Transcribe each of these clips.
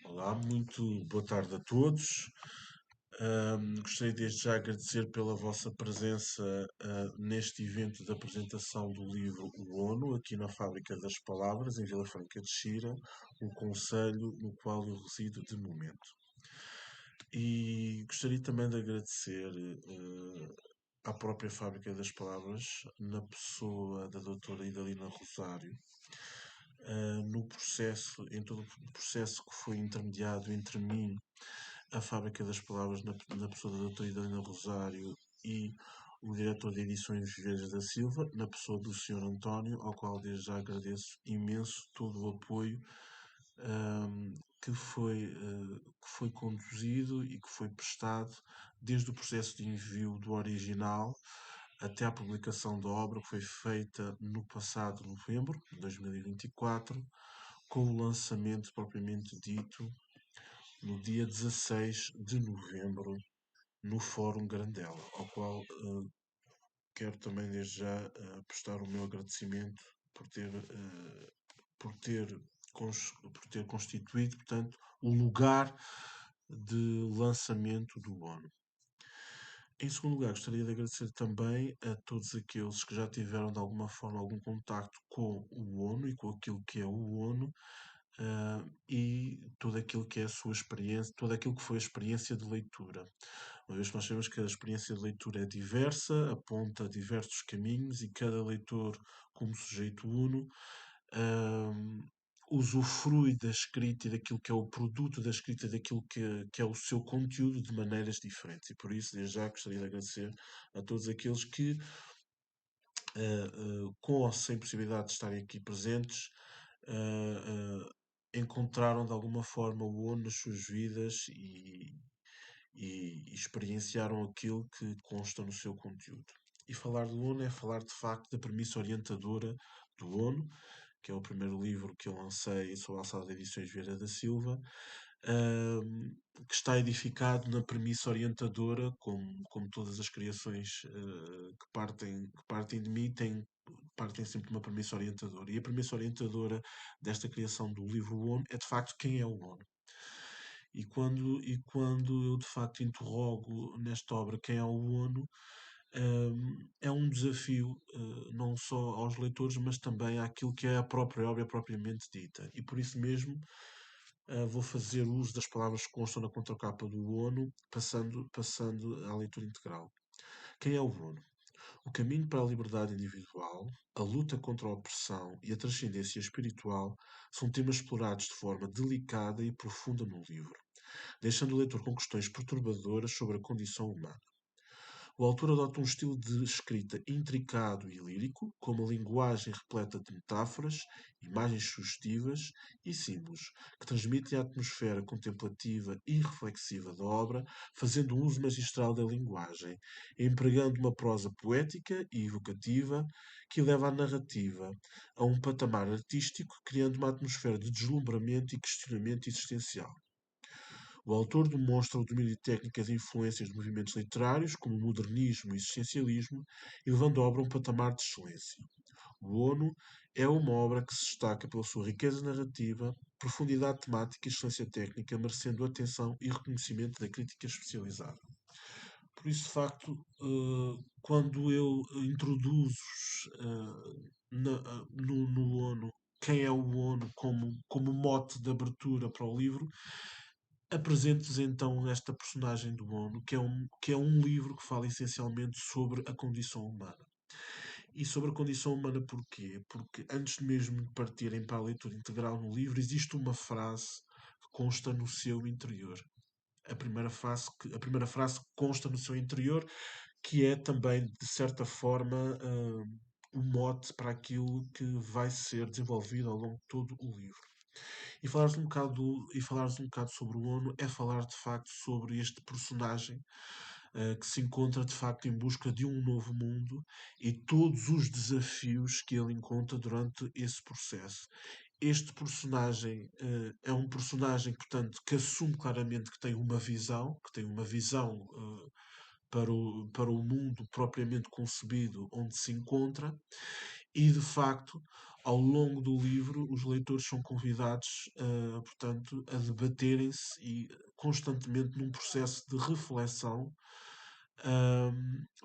Olá, muito boa tarde a todos. Gostaria desde já agradecer pela vossa presença, neste evento de apresentação do livro O ONU, aqui na Fábrica das Palavras, em Vila Franca de Xira, um concelho no qual eu resido de momento. E gostaria também de agradecer, à própria Fábrica das Palavras, na pessoa da doutora Idalina Rosário, no processo, em todo o processo que foi intermediado entre mim, a Fábrica das Palavras, na pessoa da doutora Idalina Rosário, e o diretor de edições Vieira da Silva, na pessoa do Sr. António, ao qual desde já agradeço imenso todo o apoio, que foi conduzido e que foi prestado desde o processo de envio do original até à publicação da obra, que foi feita no passado novembro de 2024, com o lançamento propriamente dito no dia 16 de novembro no Fórum Grandela, ao qual quero também desde já prestar o meu agradecimento por ter, por ter, por ter constituído, portanto, o lugar de lançamento do ONU. Em segundo lugar, gostaria de agradecer também a todos aqueles que já tiveram de alguma forma algum contacto com o ONU e com aquilo que é o ONU, e tudo aquilo que é a sua experiência, tudo aquilo que foi a experiência de leitura. Uma vez que nós sabemos que a experiência de leitura é diversa, aponta diversos caminhos e cada leitor, como sujeito uno, hum, usufrui da escrita e daquilo que é o produto da escrita, daquilo que é o seu conteúdo de maneiras diferentes. E por isso, desde já, gostaria de agradecer a todos aqueles que, com ou sem possibilidade de estarem aqui presentes, encontraram de alguma forma o ONU nas suas vidas e experienciaram aquilo que consta no seu conteúdo. E falar do ONU é falar de facto da premissa orientadora do ONU, que é o primeiro livro que eu lancei sob a alçada de Edições Vieira da Silva, que está edificado na premissa orientadora, como todas as criações que partem de mim, partem sempre de uma premissa orientadora. E a premissa orientadora desta criação do livro ONU é de facto quem é o ONU. E quando eu de facto interrogo nesta obra quem é o ONU, é um desafio não só aos leitores, mas também àquilo que é a própria obra propriamente dita. E por isso mesmo vou fazer uso das palavras que constam na contracapa do ONU, passando à leitura integral. Quem é o ONU? O caminho para a liberdade individual, a luta contra a opressão e a transcendência espiritual são temas explorados de forma delicada e profunda no livro, deixando o leitor com questões perturbadoras sobre a condição humana. O autor adota um estilo de escrita intricado e lírico, com uma linguagem repleta de metáforas, imagens sugestivas e símbolos, que transmitem a atmosfera contemplativa e reflexiva da obra, fazendo um uso magistral da linguagem, empregando uma prosa poética e evocativa que leva a narrativa a um patamar artístico, criando uma atmosfera de deslumbramento e questionamento existencial. O autor demonstra o domínio de técnicas e influências de movimentos literários, como o modernismo e o existencialismo, elevando a obra a um patamar de excelência. O ONU é uma obra que se destaca pela sua riqueza narrativa, profundidade temática e excelência técnica, merecendo atenção e reconhecimento da crítica especializada. Por isso, de facto, quando eu introduzo no ONU quem é o ONU como mote de abertura para o livro, apresento-vos então esta personagem do ONU, que é um livro que fala essencialmente sobre a condição humana. E sobre a condição humana porquê? Porque antes mesmo de partirem para a leitura integral no livro, existe uma frase que consta no seu interior. A primeira frase que consta no seu interior, que é também, de certa forma, o mote para aquilo que vai ser desenvolvido ao longo de todo o livro. E falares um bocado sobre o ONU é falar de facto sobre este personagem que se encontra de facto em busca de um novo mundo e todos os desafios que ele encontra durante esse processo. Este personagem é um personagem, portanto, que assume claramente que tem uma visão para o mundo propriamente concebido onde se encontra, e de facto, ao longo do livro, os leitores são convidados, portanto, a debaterem-se e constantemente num processo de reflexão,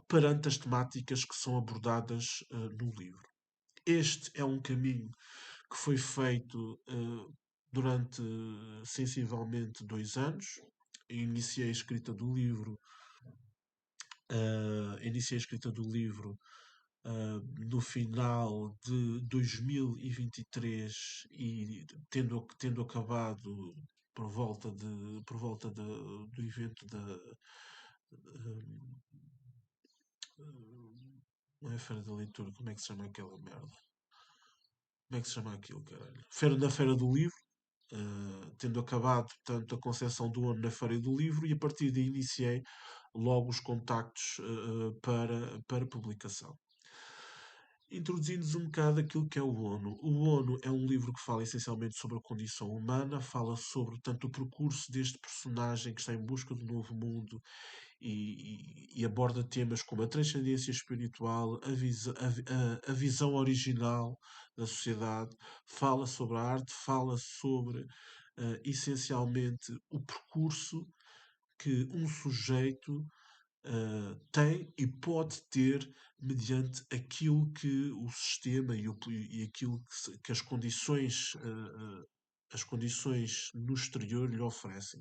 perante as temáticas que são abordadas, no livro. Este é um caminho que foi feito, durante sensivelmente 2 anos. Iniciei a escrita do livro, iniciei a escrita do livro no final de 2023 e tendo acabado do evento não é Feira da Leitura, como é que se chama aquela merda? Como é que se chama aquilo, caralho? Na Feira do Livro, tendo acabado, portanto, a concepção do ano na Feira do Livro, e a partir daí iniciei logo os contactos para publicação. Introduzindo-nos um bocado aquilo que é o ONU. O ONU é um livro que fala essencialmente sobre a condição humana, fala sobre tanto o percurso deste personagem que está em busca do novo mundo e aborda temas como a transcendência espiritual, a visão original da sociedade, fala sobre a arte, fala sobre essencialmente o percurso que um sujeito tem e pode ter mediante aquilo que o sistema e aquilo que as condições no exterior lhe oferecem.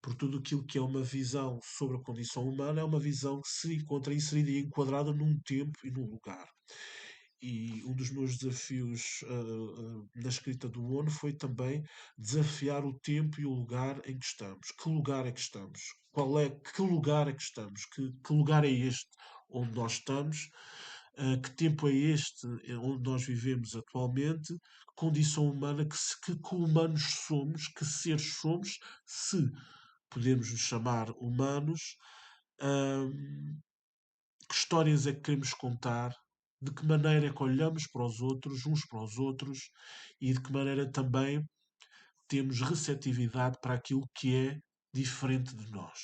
Por tudo aquilo que é uma visão sobre a condição humana, é uma visão que se encontra inserida e enquadrada num tempo e num lugar. E um dos meus desafios na escrita do ONU foi também desafiar o tempo e o lugar em que estamos. Que lugar é que estamos? Que lugar é que estamos? Que lugar é este onde nós estamos? Que tempo é este onde nós vivemos atualmente? Que condição humana, que humanos somos? Que seres somos? Se podemos nos chamar humanos? Ahm, que histórias é que queremos contar, de que maneira é que olhamos para os outros, uns para os outros, e de que maneira também temos receptividade para aquilo que é diferente de nós.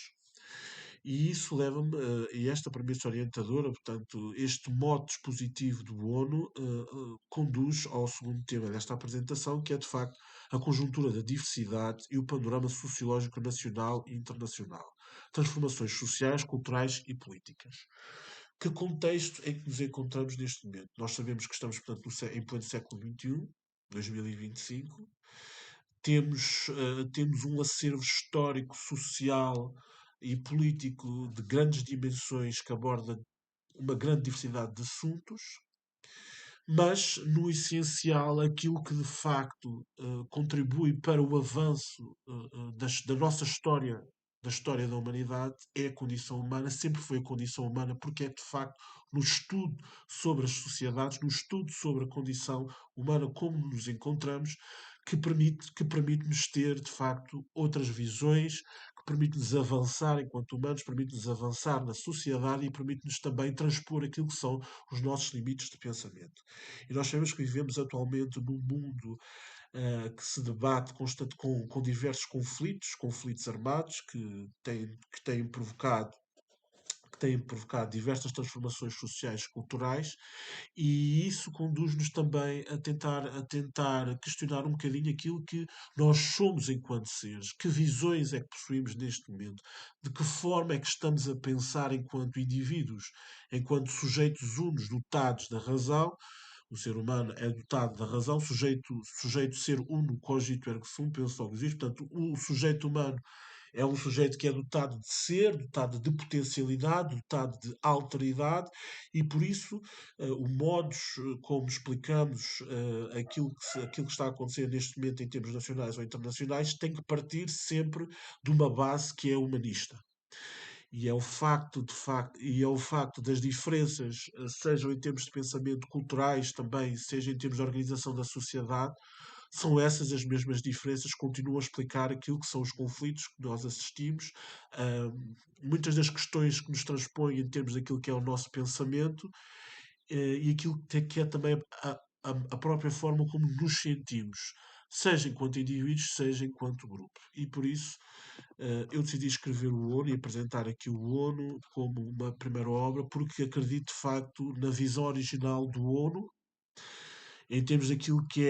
E isso leva-me a esta premissa orientadora, portanto, este modo dispositivo do ONU conduz ao segundo tema desta apresentação, que é de facto a conjuntura da diversidade e o panorama sociológico nacional e internacional, transformações sociais, culturais e políticas. Que contexto é que nos encontramos neste momento? Nós sabemos que estamos, portanto, em pleno século XXI, 2025. Temos um acervo histórico, social e político de grandes dimensões que aborda uma grande diversidade de assuntos, mas no essencial aquilo que de facto contribui para o avanço da nossa história, da história da humanidade, é a condição humana, sempre foi a condição humana, porque é de facto no estudo sobre as sociedades, no estudo sobre a condição humana, como nos encontramos, que permite-nos ter de facto outras visões, que permite-nos avançar enquanto humanos, permite-nos avançar na sociedade e permite-nos também transpor aquilo que são os nossos limites de pensamento. E nós sabemos que vivemos atualmente num mundo que se debate constante com diversos conflitos armados que têm provocado diversas transformações sociais e culturais, e isso conduz-nos também a tentar questionar um bocadinho aquilo que nós somos enquanto seres, que visões é que possuímos neste momento, de que forma é que estamos a pensar enquanto indivíduos, enquanto sujeitos unos dotados da razão. O ser humano é dotado da razão, sujeito ser uno, cogito ergo sum, penso logo existe. Portanto, o sujeito humano é um sujeito que é dotado de ser, dotado de potencialidade, dotado de alteridade, e por isso o modus como explicamos aquilo que está a acontecer neste momento em termos nacionais ou internacionais tem que partir sempre de uma base que é humanista. E é o facto das diferenças, sejam em termos de pensamento culturais também, seja em termos de organização da sociedade, são essas as mesmas diferenças que continuam a explicar aquilo que são os conflitos que nós assistimos, muitas das questões que nos transpõem em termos daquilo que é o nosso pensamento, e aquilo que é também a própria forma como nos sentimos, seja enquanto indivíduos, seja enquanto grupo. E por isso eu decidi escrever o ONU e apresentar aqui o ONU como uma primeira obra, porque acredito de facto na visão original do ONU em termos daquilo que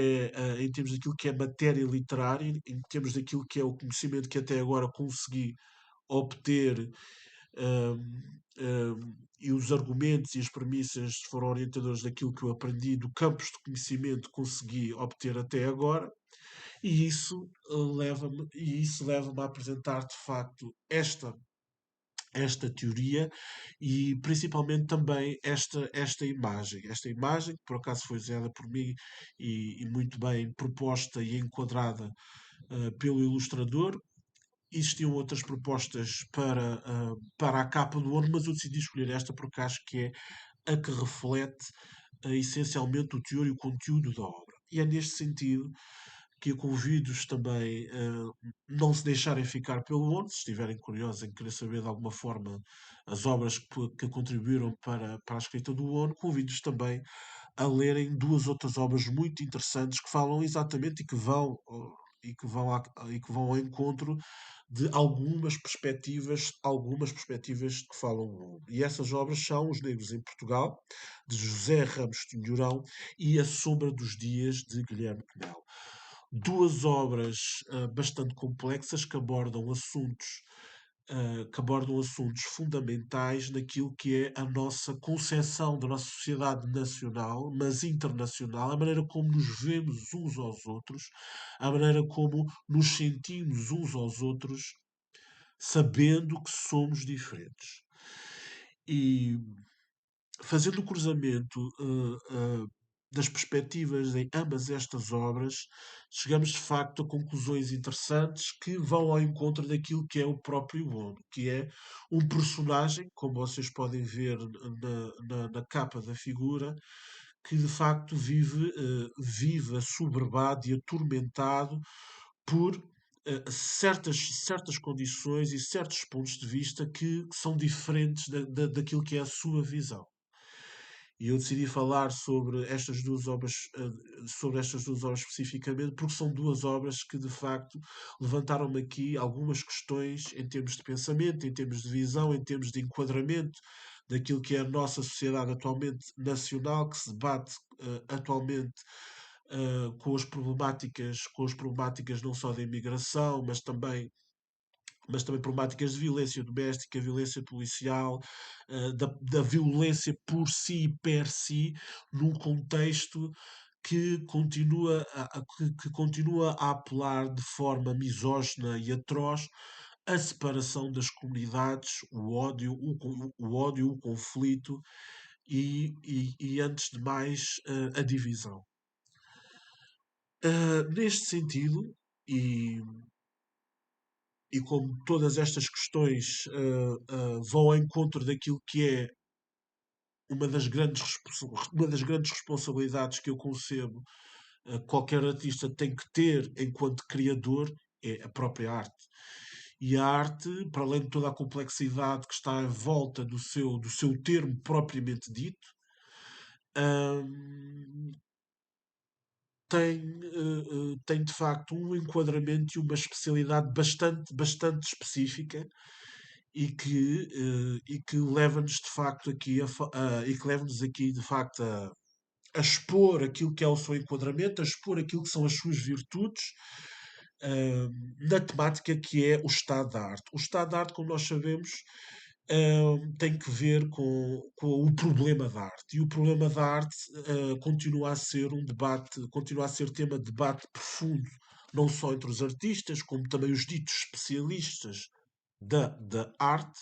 é matéria literária, em termos daquilo que é o conhecimento que até agora consegui obter, hum, e os argumentos e as premissas foram orientadores daquilo que eu aprendi, do campos de conhecimento que consegui obter até agora, e isso leva-me a apresentar de facto esta teoria e principalmente também esta imagem, que por acaso foi desenhada por mim e muito bem proposta e enquadrada pelo ilustrador. Existiam outras propostas para a capa do ONU, mas eu decidi escolher esta porque acho que é a que reflete essencialmente o teor e o conteúdo da obra. E é neste sentido que eu convido-os também a não se deixarem ficar pelo ONU, se estiverem curiosos em querer saber de alguma forma as obras que contribuíram para a escrita do ONU, convido-os também a lerem duas outras obras muito interessantes que falam exatamente e que vão ao encontro de algumas perspectivas que falam o mundo. E essas obras são Os Negros em Portugal, de José Ramos Tinhorão, e A Sombra dos Dias, de Guilherme Pinel. Duas obras bastante complexas que abordam assuntos fundamentais naquilo que é a nossa concepção da nossa sociedade nacional, mas internacional, a maneira como nos vemos uns aos outros, a maneira como nos sentimos uns aos outros, sabendo que somos diferentes. E fazendo o cruzamento das perspectivas em ambas estas obras, chegamos de facto a conclusões interessantes que vão ao encontro daquilo que é o próprio Ono, que é um personagem, como vocês podem ver na capa da figura, que de facto vive assoberbado e atormentado por certas condições e certos pontos de vista que são diferentes daquilo que é a sua visão. E eu decidi falar sobre estas duas obras especificamente, porque são duas obras que de facto levantaram-me aqui algumas questões em termos de pensamento, em termos de visão, em termos de enquadramento daquilo que é a nossa sociedade atualmente nacional, que se debate atualmente com as problemáticas não só da imigração, mas também problemáticas de violência doméstica, violência policial, da violência por si e per si, num contexto que continua a apelar de forma misógina e atroz a separação das comunidades, o ódio, o conflito e antes de mais, a divisão. Neste sentido, e e como todas estas questões vão ao encontro daquilo que é uma das grandes responsabilidades que eu concebo qualquer artista tem que ter enquanto criador, é a própria arte. E a arte, para além de toda a complexidade que está em volta do seu termo propriamente dito, hum, tem de facto um enquadramento e uma especialidade bastante específica e que leva-nos de facto aqui e que leva-nos aqui de facto a expor aquilo que é o seu enquadramento, a expor aquilo que são as suas virtudes, ah, na temática que é o estado da arte. O estado da arte, como nós sabemos, tem que ver com o problema da arte. E o problema da arte continua a ser um debate, continua a ser tema de debate profundo, não só entre os artistas, como também os ditos especialistas da arte,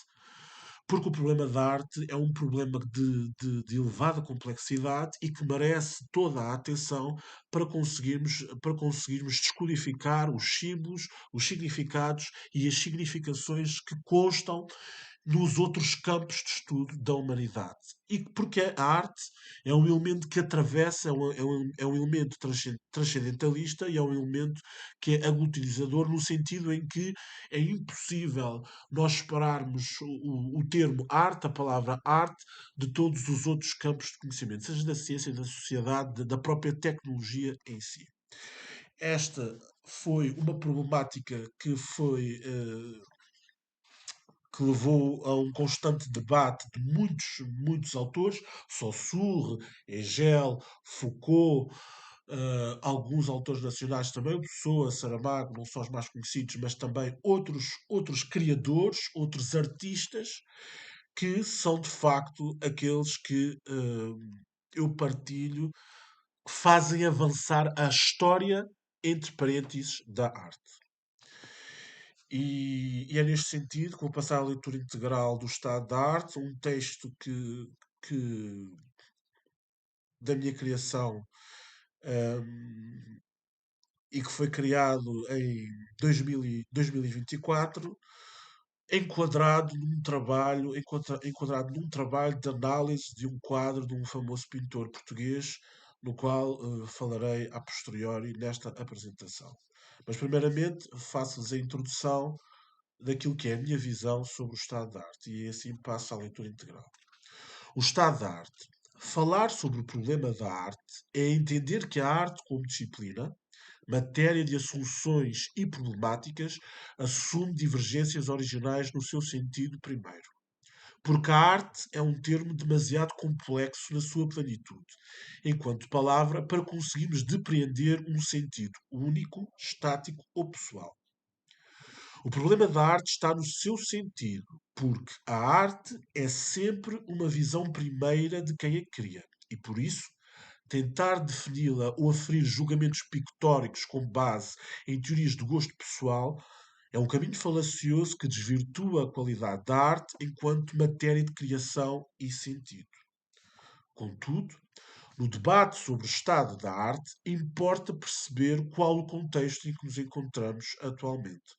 porque o problema da arte é um problema de elevada complexidade e que merece toda a atenção para conseguirmos descodificar os símbolos, os significados e as significações que constam nos outros campos de estudo da humanidade. E porque a arte é um elemento que atravessa, é um elemento transcendentalista e é um elemento que é aglutinador no sentido em que é impossível nós separarmos o termo arte, a palavra arte, de todos os outros campos de conhecimento, seja da ciência, da sociedade, da própria tecnologia em si. Esta foi uma problemática que levou a um constante debate de muitos autores, Saussure, Hegel, Foucault, alguns autores nacionais também, o Pessoa, Saramago, não só os mais conhecidos, mas também outros criadores, outros artistas, que são de facto aqueles que eu partilho, que fazem avançar a história, entre parênteses, da arte. E é neste sentido que vou passar a leitura integral do Estado da Arte, um texto que da minha criação, hum, e que foi criado em 2024, enquadrado num trabalho de análise de um quadro de um famoso pintor português, no qual falarei a posteriori nesta apresentação. Mas, primeiramente, faço-vos a introdução daquilo que é a minha visão sobre o estado da arte, e assim passo à leitura integral. O estado da arte. Falar sobre o problema da arte é entender que a arte, como disciplina, matéria de assunções e problemáticas, assume divergências originais no seu sentido primeiro. Porque a arte é um termo demasiado complexo na sua plenitude, enquanto palavra, para conseguirmos depreender um sentido único, estático ou pessoal. O problema da arte está no seu sentido, porque a arte é sempre uma visão primeira de quem a cria. E por isso, tentar defini-la ou aferir julgamentos pictóricos com base em teorias de gosto pessoal é um caminho falacioso que desvirtua a qualidade da arte enquanto matéria de criação e sentido. Contudo, no debate sobre o estado da arte, importa perceber qual o contexto em que nos encontramos atualmente.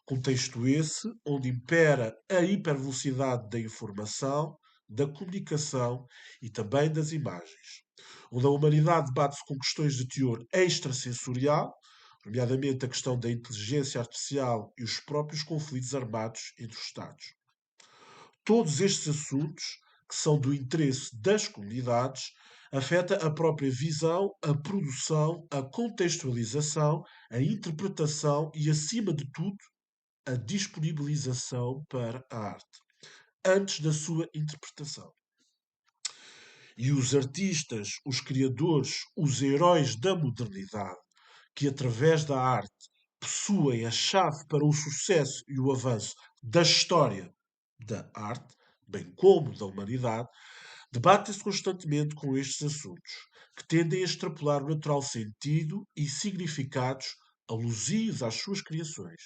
Contexto esse onde impera a hipervelocidade da informação, da comunicação e também das imagens. Onde a humanidade debate-se com questões de teor extrasensorial, nomeadamente a questão da inteligência artificial e os próprios conflitos armados entre os Estados. Todos estes assuntos, que são do interesse das comunidades, afeta a própria visão, a produção, a contextualização, a interpretação e, acima de tudo, a disponibilização para a arte, antes da sua interpretação. E os artistas, os criadores, os heróis da modernidade, que através da arte possuem a chave para o sucesso e o avanço da história da arte, bem como da humanidade, debatem-se constantemente com estes assuntos, que tendem a extrapolar o natural sentido e significados alusivos às suas criações,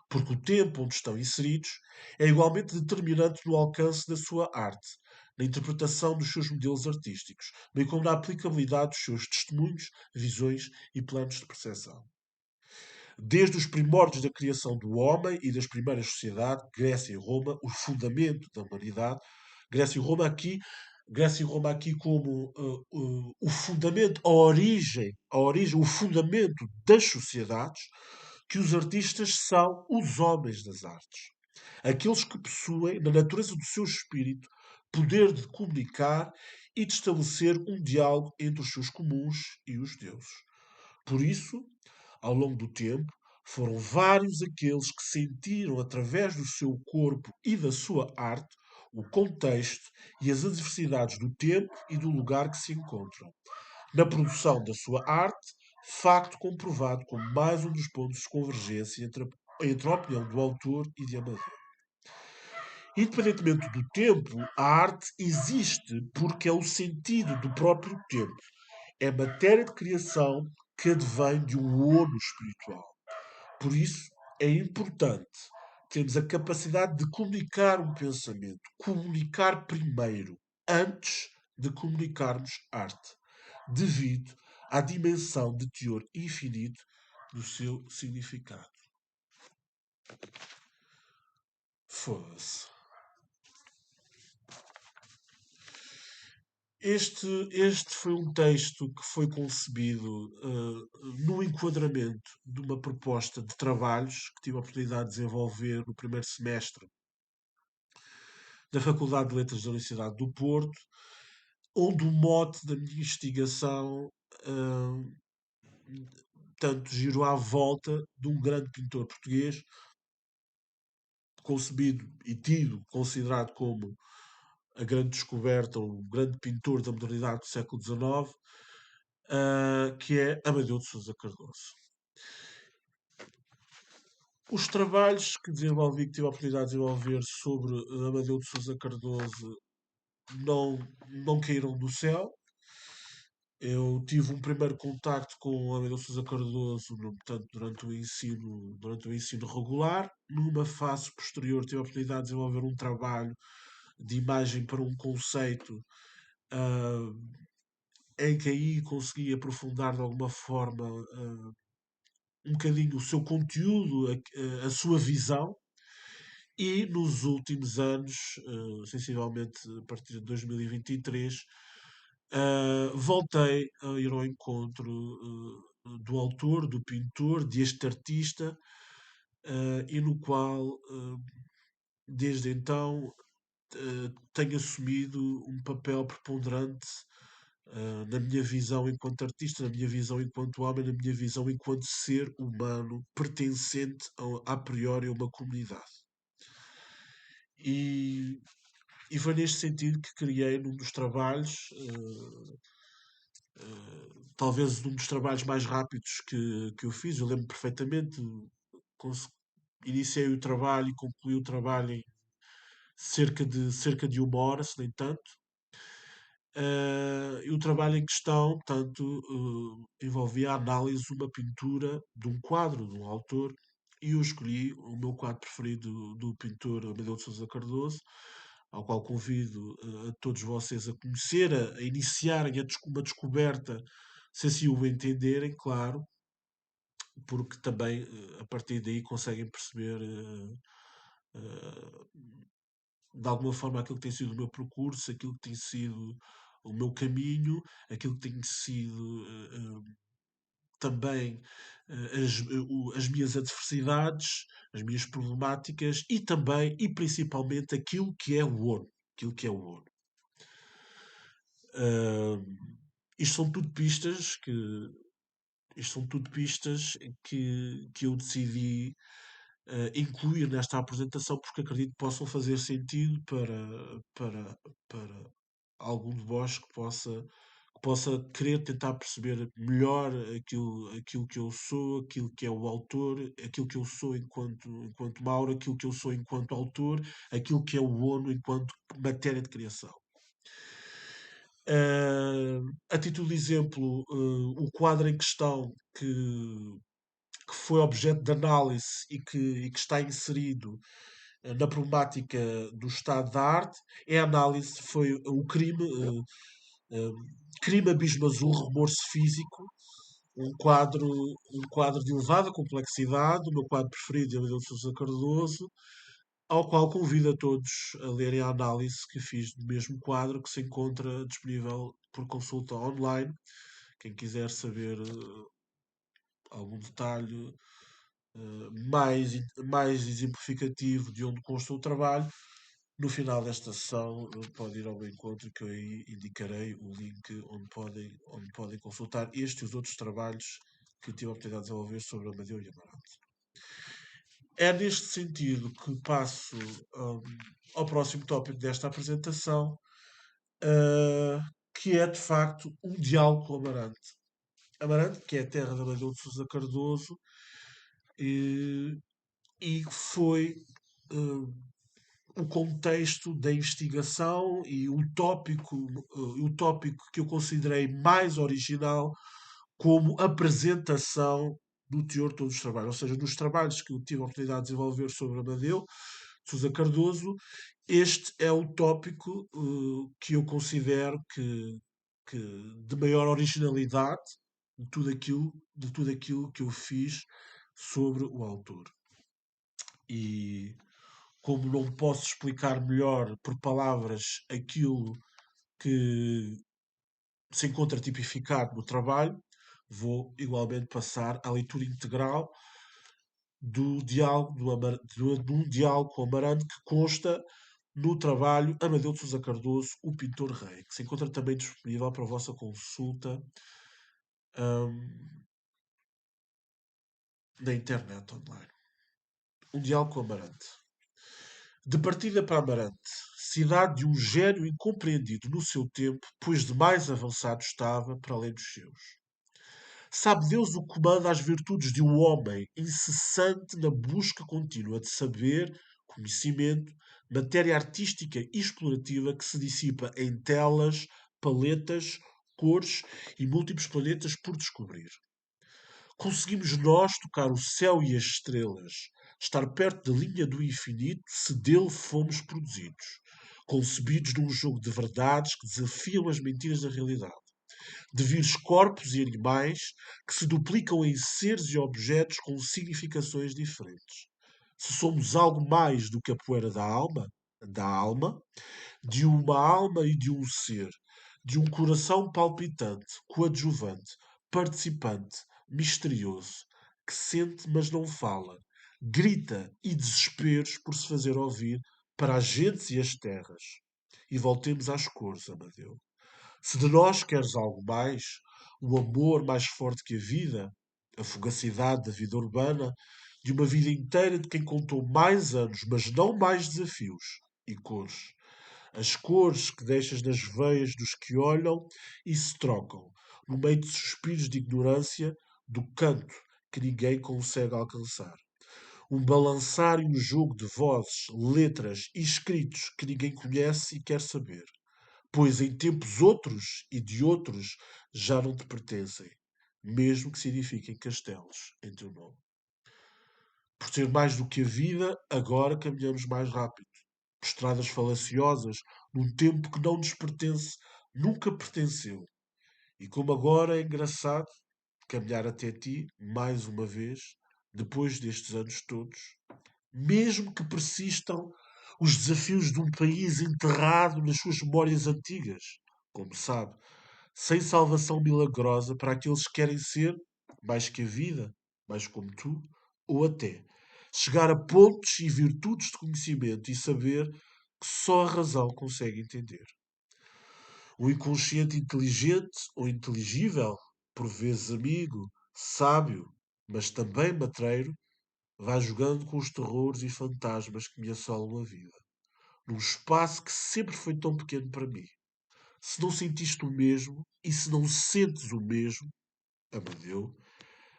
porque o tempo onde estão inseridos é igualmente determinante no alcance da sua arte, na interpretação dos seus modelos artísticos, bem como na aplicabilidade dos seus testemunhos, visões e planos de percepção. Desde os primórdios da criação do homem e das primeiras sociedades, Grécia e Roma, o fundamento da humanidade, Grécia e Roma aqui, Grécia e Roma aqui como o fundamento, a origem, o fundamento das sociedades, que os artistas são os homens das artes. Aqueles que possuem, na natureza do seu espírito, poder de comunicar e de estabelecer um diálogo entre os seus comuns e os deuses. Por isso, ao longo do tempo, foram vários aqueles que sentiram, através do seu corpo e da sua arte, o contexto e as adversidades do tempo e do lugar que se encontram. Na produção da sua arte, facto comprovado como mais um dos pontos de convergência entre a opinião do autor e de Amadeu. Independentemente do tempo, a arte existe porque é o sentido do próprio tempo. É matéria de criação que advém de um ono espiritual. Por isso, é importante termos a capacidade de comunicar um pensamento, comunicar primeiro, antes de comunicarmos arte, devido à dimensão de teor infinito do seu significado. Foda-se. Este foi um texto que foi concebido no enquadramento de uma proposta de trabalhos que tive a oportunidade de desenvolver no primeiro semestre da Faculdade de Letras da Universidade do Porto, onde o mote da minha investigação tanto girou à volta de um grande pintor português, concebido e tido, considerado como a grande descoberta, o grande pintor da modernidade do século XIX, que é Amadeu de Sousa Cardoso. Os trabalhos que desenvolvi, que tive a oportunidade de desenvolver sobre Amadeu de Sousa Cardoso não, não caíram do céu. Eu tive um primeiro contacto com Amadeu de Sousa Cardoso, portanto, durante o ensino regular. Numa fase posterior, tive a oportunidade de desenvolver um trabalho de imagem para um conceito, ah, em que aí consegui aprofundar de alguma forma um bocadinho o seu conteúdo, a sua visão. E nos últimos anos, sensivelmente a partir de 2023, voltei a ir ao encontro do autor, do pintor, deste artista, e no qual, desde então, tenho assumido um papel preponderante na minha visão enquanto artista, na minha visão enquanto homem, na minha visão enquanto ser humano pertencente a priori a uma comunidade. E, e foi neste sentido que criei num dos trabalhos, talvez um dos trabalhos mais rápidos que eu fiz. Eu lembro perfeitamente, cons- iniciei o trabalho e concluí o trabalho em cerca de 1 hora, se nem tanto. E o trabalho em questão, tanto, envolvia a análise de uma pintura, de um quadro, de um autor, e eu escolhi o meu quadro preferido do pintor Amadeu de Sousa Cardoso, ao qual convido a todos vocês a conhecer, a iniciarem uma descoberta, se assim o entenderem, claro, porque também a partir daí conseguem perceber eh, de alguma forma aquilo que tem sido o meu percurso, aquilo que tem sido o meu caminho, aquilo que tem sido também as minhas adversidades, as minhas problemáticas e também e principalmente aquilo que é o ONU. Aquilo que é o ONU. Uh, isto são tudo pistas que isto são tudo pistas que eu decidi incluir nesta apresentação porque acredito que possam fazer sentido para algum de vós que possa querer tentar perceber melhor aquilo que eu sou, aquilo que é o autor, aquilo que eu sou enquanto Mauro, aquilo que eu sou enquanto autor, aquilo que é o ONU enquanto matéria de criação. A título de exemplo, o quadro em questão que foi objeto de análise e que está inserido na problemática do estado da arte é a análise, foi o crime, crime abismo azul, remorso físico, um quadro de elevada complexidade, o meu quadro preferido é o de Sousa Cardoso, ao qual convido a todos a lerem a análise que fiz do mesmo quadro, que se encontra disponível por consulta online. Quem quiser saber algum detalhe mais exemplificativo de onde consta o trabalho, no final desta sessão pode ir ao meu encontro que eu aí indicarei o link onde podem consultar este e os outros trabalhos que tive a oportunidade de desenvolver sobre Amadeu e Amarante. É neste sentido que passo um, ao próximo tópico desta apresentação, uh, que é de facto um diálogo com Amarante. Amarante, que é a terra de Amadeu de Sousa Cardoso, e, e foi uh, o contexto da investigação e o tópico que eu considerei mais original como apresentação do teor de todos os trabalhos. Ou seja, nos trabalhos que eu tive a oportunidade de desenvolver sobre Amadeu de Sousa Cardoso, este é o tópico que eu considero que de maior originalidade de tudo aquilo que eu fiz sobre o autor. E como não posso explicar melhor por palavras aquilo que se encontra tipificado no trabalho, vou igualmente passar à leitura integral do diálogo, de um diálogo com Amarante que consta no trabalho Amadeu de Sousa Cardoso, o Pintor Rei, que se encontra também disponível para a vossa consulta hum, na internet online. Um diálogo com Amarante. De partida para Amarante, cidade de um gênio incompreendido no seu tempo, pois de mais avançado estava para além dos seus. Sabe Deus o comando às virtudes de um homem incessante na busca contínua de saber, conhecimento, matéria artística e explorativa que se dissipa em telas, paletas, cores e múltiplos planetas por descobrir. Conseguimos nós tocar o céu e as estrelas, estar perto da linha do infinito se dele fomos produzidos, concebidos num jogo de verdades que desafiam as mentiras da realidade, de vires corpos e animais que se duplicam em seres e objetos com significações diferentes. Se somos algo mais do que a poeira da alma, de uma alma e de um ser, de um coração palpitante, coadjuvante, participante, misterioso, que sente mas não fala, grita e desesperos por se fazer ouvir para as gentes e as terras. E voltemos às cores, Amadeu. Se de nós queres algo mais, o amor mais forte que a fugacidade da vida urbana, de uma vida inteira de quem contou mais anos, mas não mais desafios e cores. As cores que deixas nas veias dos que olham e se trocam, no meio de suspiros de ignorância, do canto que ninguém consegue alcançar. Um balançar e um jogo de vozes, letras e escritos que ninguém conhece e quer saber, pois em tempos outros e de outros já não te pertencem, mesmo que signifiquem castelos em teu nome. Por ser mais do que a vida, agora caminhamos mais rápido, por estradas falaciosas, num tempo que não nos pertence, nunca pertenceu. E como agora é engraçado caminhar até ti, mais uma vez, depois destes anos todos, mesmo que persistam os desafios de um país enterrado nas suas memórias antigas, como sabe, sem salvação milagrosa para aqueles que querem ser mais que a vida, mais como tu, ou até chegar a pontos e virtudes de conhecimento e saber que só a razão consegue entender. O inconsciente inteligente ou inteligível, por vezes amigo, sábio, mas também matreiro, vai jogando com os terrores e fantasmas que me assolam a vida, num espaço que sempre foi tão pequeno para mim. Se não sentiste o mesmo, e se não sentes o mesmo, Amadeu,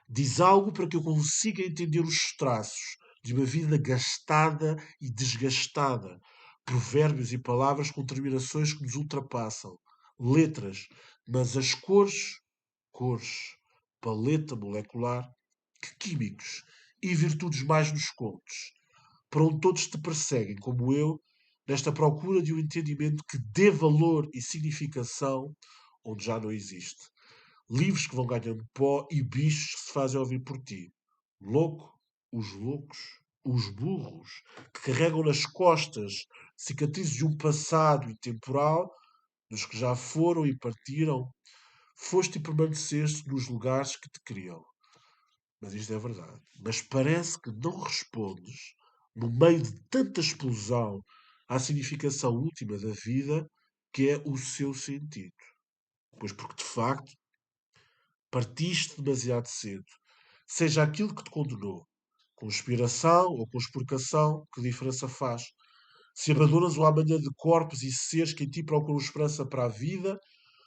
diz algo para que eu consiga entender os traços de uma vida gastada e desgastada. Provérbios e palavras com terminações que nos ultrapassam. Letras, mas as cores, cores, paleta molecular, que químicos e virtudes mais nos contos, para onde todos te perseguem, como eu, nesta procura de um entendimento que dê valor e significação onde já não existe. Livros que vão ganhando pó e bichos que se fazem ouvir por ti. Louco, os loucos, os burros, que carregam nas costas cicatrizes de um passado intemporal, dos que já foram e partiram, foste e permaneceste nos lugares que te criam. Mas isto é verdade. Mas parece que não respondes, no meio de tanta explosão, à significação última da vida, que é o seu sentido. Pois porque, de facto, partiste demasiado cedo. Seja aquilo que te condenou. Conspiração ou conspurcação, que diferença faz? Se abandonas o amanhã de corpos e seres que em ti procuram esperança para a vida,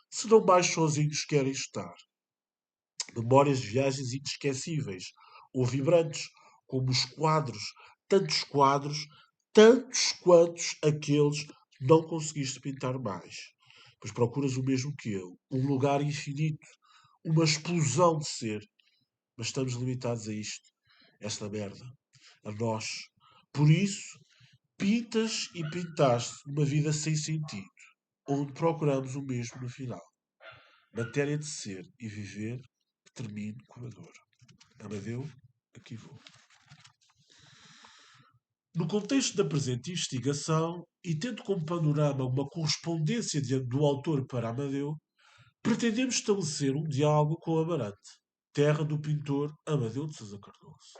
se não mais sozinhos querem estar. Memórias de viagens inesquecíveis ou vibrantes, como os quadros, tantos quantos aqueles não conseguiste pintar mais. Pois procuras o mesmo que eu, um lugar infinito, uma explosão de ser, mas estamos limitados a isto, esta merda, a nós. Por isso, pintas e pintaste uma vida sem sentido, onde procuramos o mesmo no final. Matéria de ser e viver que termine com a dor. Amadeu, aqui vou. No contexto da presente investigação, e tendo como panorama uma correspondência do autor para Amadeu, pretendemos estabelecer um diálogo com Amarante, terra do pintor Amadeu de Sousa Cardoso,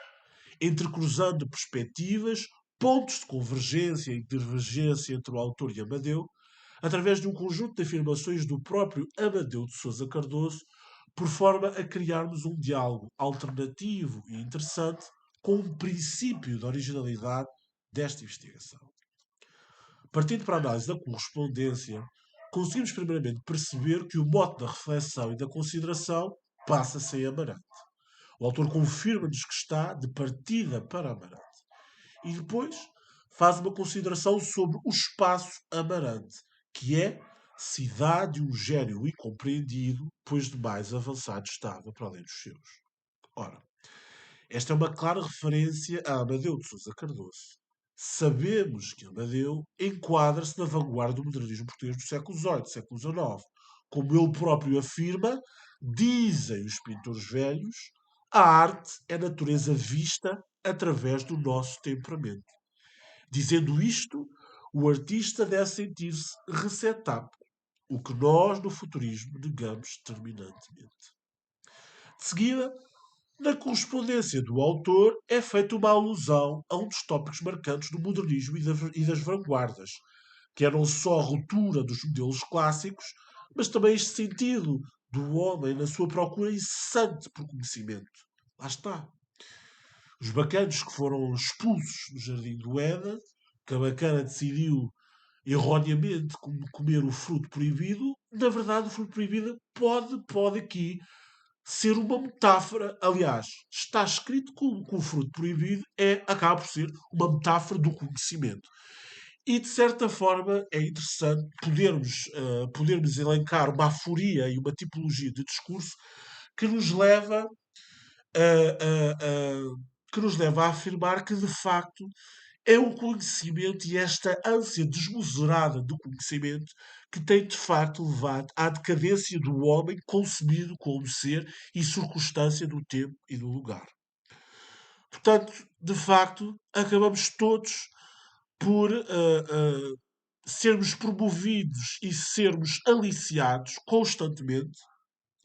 entrecruzando perspectivas, pontos de convergência e divergência entre o autor e Amadeu, através de um conjunto de afirmações do próprio Amadeu de Sousa Cardoso, por forma a criarmos um diálogo alternativo e interessante com um princípio de originalidade desta investigação. Partindo para a análise da correspondência, conseguimos primeiramente perceber que o mote da reflexão e da consideração passa sem Amarante. O autor confirma-nos que está de partida para Amarante. E depois faz uma consideração sobre o espaço Amarante, que é cidade de um gênio incompreendido, pois de mais avançado estava para além dos seus. Ora, esta é uma clara referência a Amadeu de Sousa Cardoso. Sabemos que Amadeu enquadra-se na vanguarda do modernismo português do século XVIII, século XIX. Como ele próprio afirma, dizem os pintores velhos, a arte é natureza vista através do nosso temperamento. Dizendo isto, o artista deve sentir-se receptáculo, o que nós, no futurismo, negamos terminantemente. De seguida, na correspondência do autor é feita uma alusão a um dos tópicos marcantes do modernismo e das vanguardas, que é não só a ruptura dos modelos clássicos, mas também este sentido do homem na sua procura incessante por conhecimento. Lá está. Os bacanos que foram expulsos do Jardim do Éden, que a bacana decidiu erroneamente comer o fruto proibido, na verdade o fruto proibido pode aqui ser uma metáfora. Aliás, está escrito que o fruto proibido acaba por ser uma metáfora do conhecimento. E, de certa forma, é interessante podermos elencar uma aforia e uma tipologia de discurso que nos leva que nos leva a afirmar que, de facto, é o conhecimento e esta ânsia desmesurada do conhecimento que tem, de facto, levado à decadência do homem concebido como ser e circunstância do tempo e do lugar. Portanto, de facto, acabamos todos por sermos promovidos e sermos aliciados constantemente,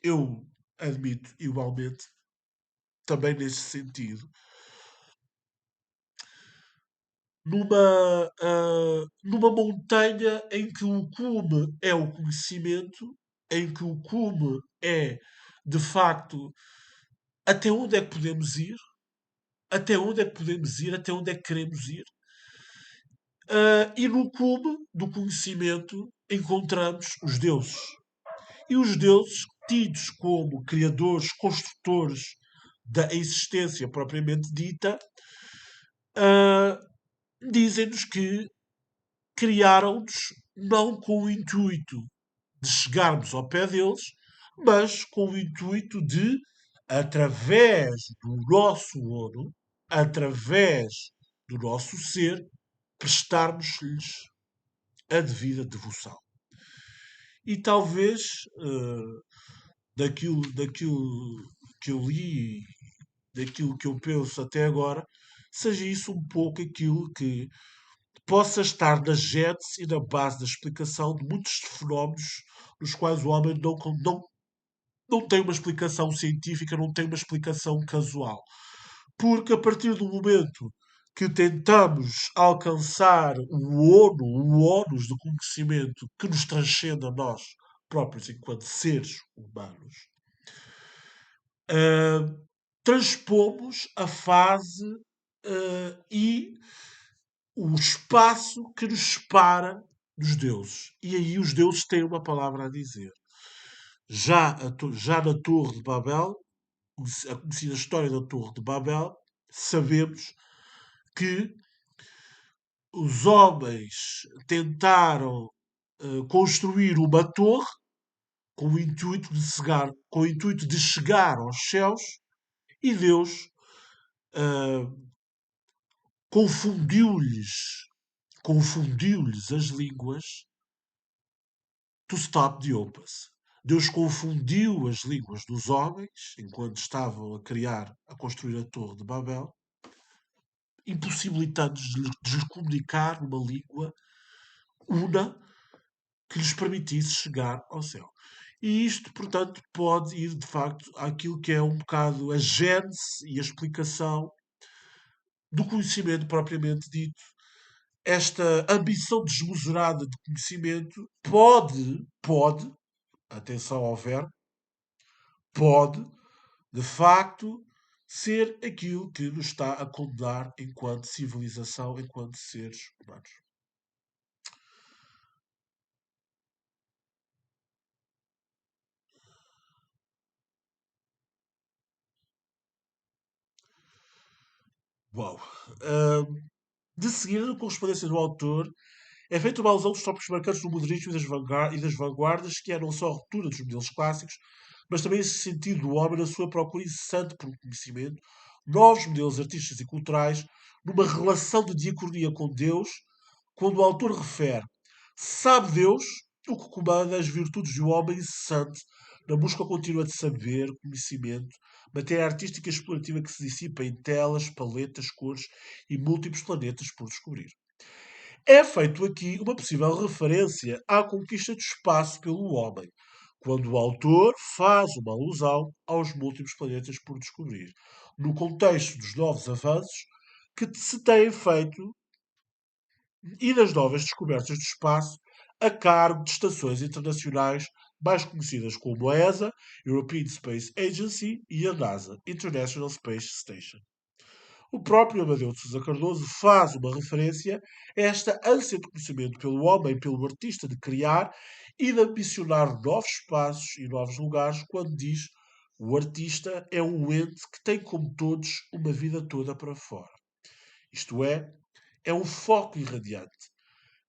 eu admito igualmente, também nesse sentido, numa montanha em que o cume é o conhecimento, em que o cume é, de facto, até onde é que podemos ir, até onde é que podemos ir, até onde é que queremos ir. E no cume do conhecimento encontramos os deuses. E os deuses, tidos como criadores, construtores da existência propriamente dita, ah, dizem-nos que criaram-nos não com o intuito de chegarmos ao pé deles, mas com o intuito de, através do nosso ouro, através do nosso ser, prestarmos-lhes a devida devoção. E talvez, daquilo que eu li, daquilo que eu penso até agora, seja isso um pouco aquilo que possa estar na gênese e na base da explicação de muitos fenómenos nos quais o homem não tem uma explicação científica, não tem uma explicação casual. Porque a partir do momento que tentamos alcançar o ónus do conhecimento que nos transcende a nós próprios enquanto seres humanos, ah, transpomos a fase e o espaço que nos separa dos deuses. E aí os deuses têm uma palavra a dizer. Já na Torre de Babel, a conhecida história da Torre de Babel, sabemos que os homens tentaram construir uma torre com o intuito de chegar aos céus e Deus uh, confundiu-lhes confundiu-lhes as línguas to stop the opus. Deus confundiu as línguas dos homens enquanto estavam a construir a Torre de Babel, impossibilitando-lhes de lhes comunicar numa língua una que lhes permitisse chegar ao céu. E isto, portanto, pode ir de facto àquilo que é um bocado a gênese e a explicação do conhecimento propriamente dito. Esta ambição desmesurada de conhecimento pode, atenção ao verbo, pode, de facto, ser aquilo que nos está a condenar enquanto civilização, enquanto seres humanos. Uau! De seguida, na correspondência do autor, é feita uma alusão dos tópicos marcantes do modernismo e das vanguardas, que é não só a ruptura dos modelos clássicos, mas também esse sentido do homem na sua procura incessante por conhecimento, novos modelos artísticos e culturais, numa relação de diacronia com Deus, quando o autor refere: sabe Deus o que comanda as virtudes do homem incessante na busca contínua de saber, conhecimento, matéria artística e explorativa que se dissipa em telas, paletas, cores e múltiplos planetas por descobrir. É feito aqui uma possível referência à conquista do espaço pelo homem, quando o autor faz uma alusão aos múltiplos planetas por descobrir, no contexto dos novos avanços que se têm feito e das novas descobertas do espaço a cargo de estações internacionais mais conhecidas como a ESA, European Space Agency, e a NASA, International Space Station. O próprio Amadeu de Sousa Cardoso faz uma referência a esta ânsia de conhecimento pelo homem e pelo artista de criar e de ambicionar novos espaços e novos lugares, quando diz: o artista é um ente que tem, como todos, uma vida toda para fora. Isto é um foco irradiante,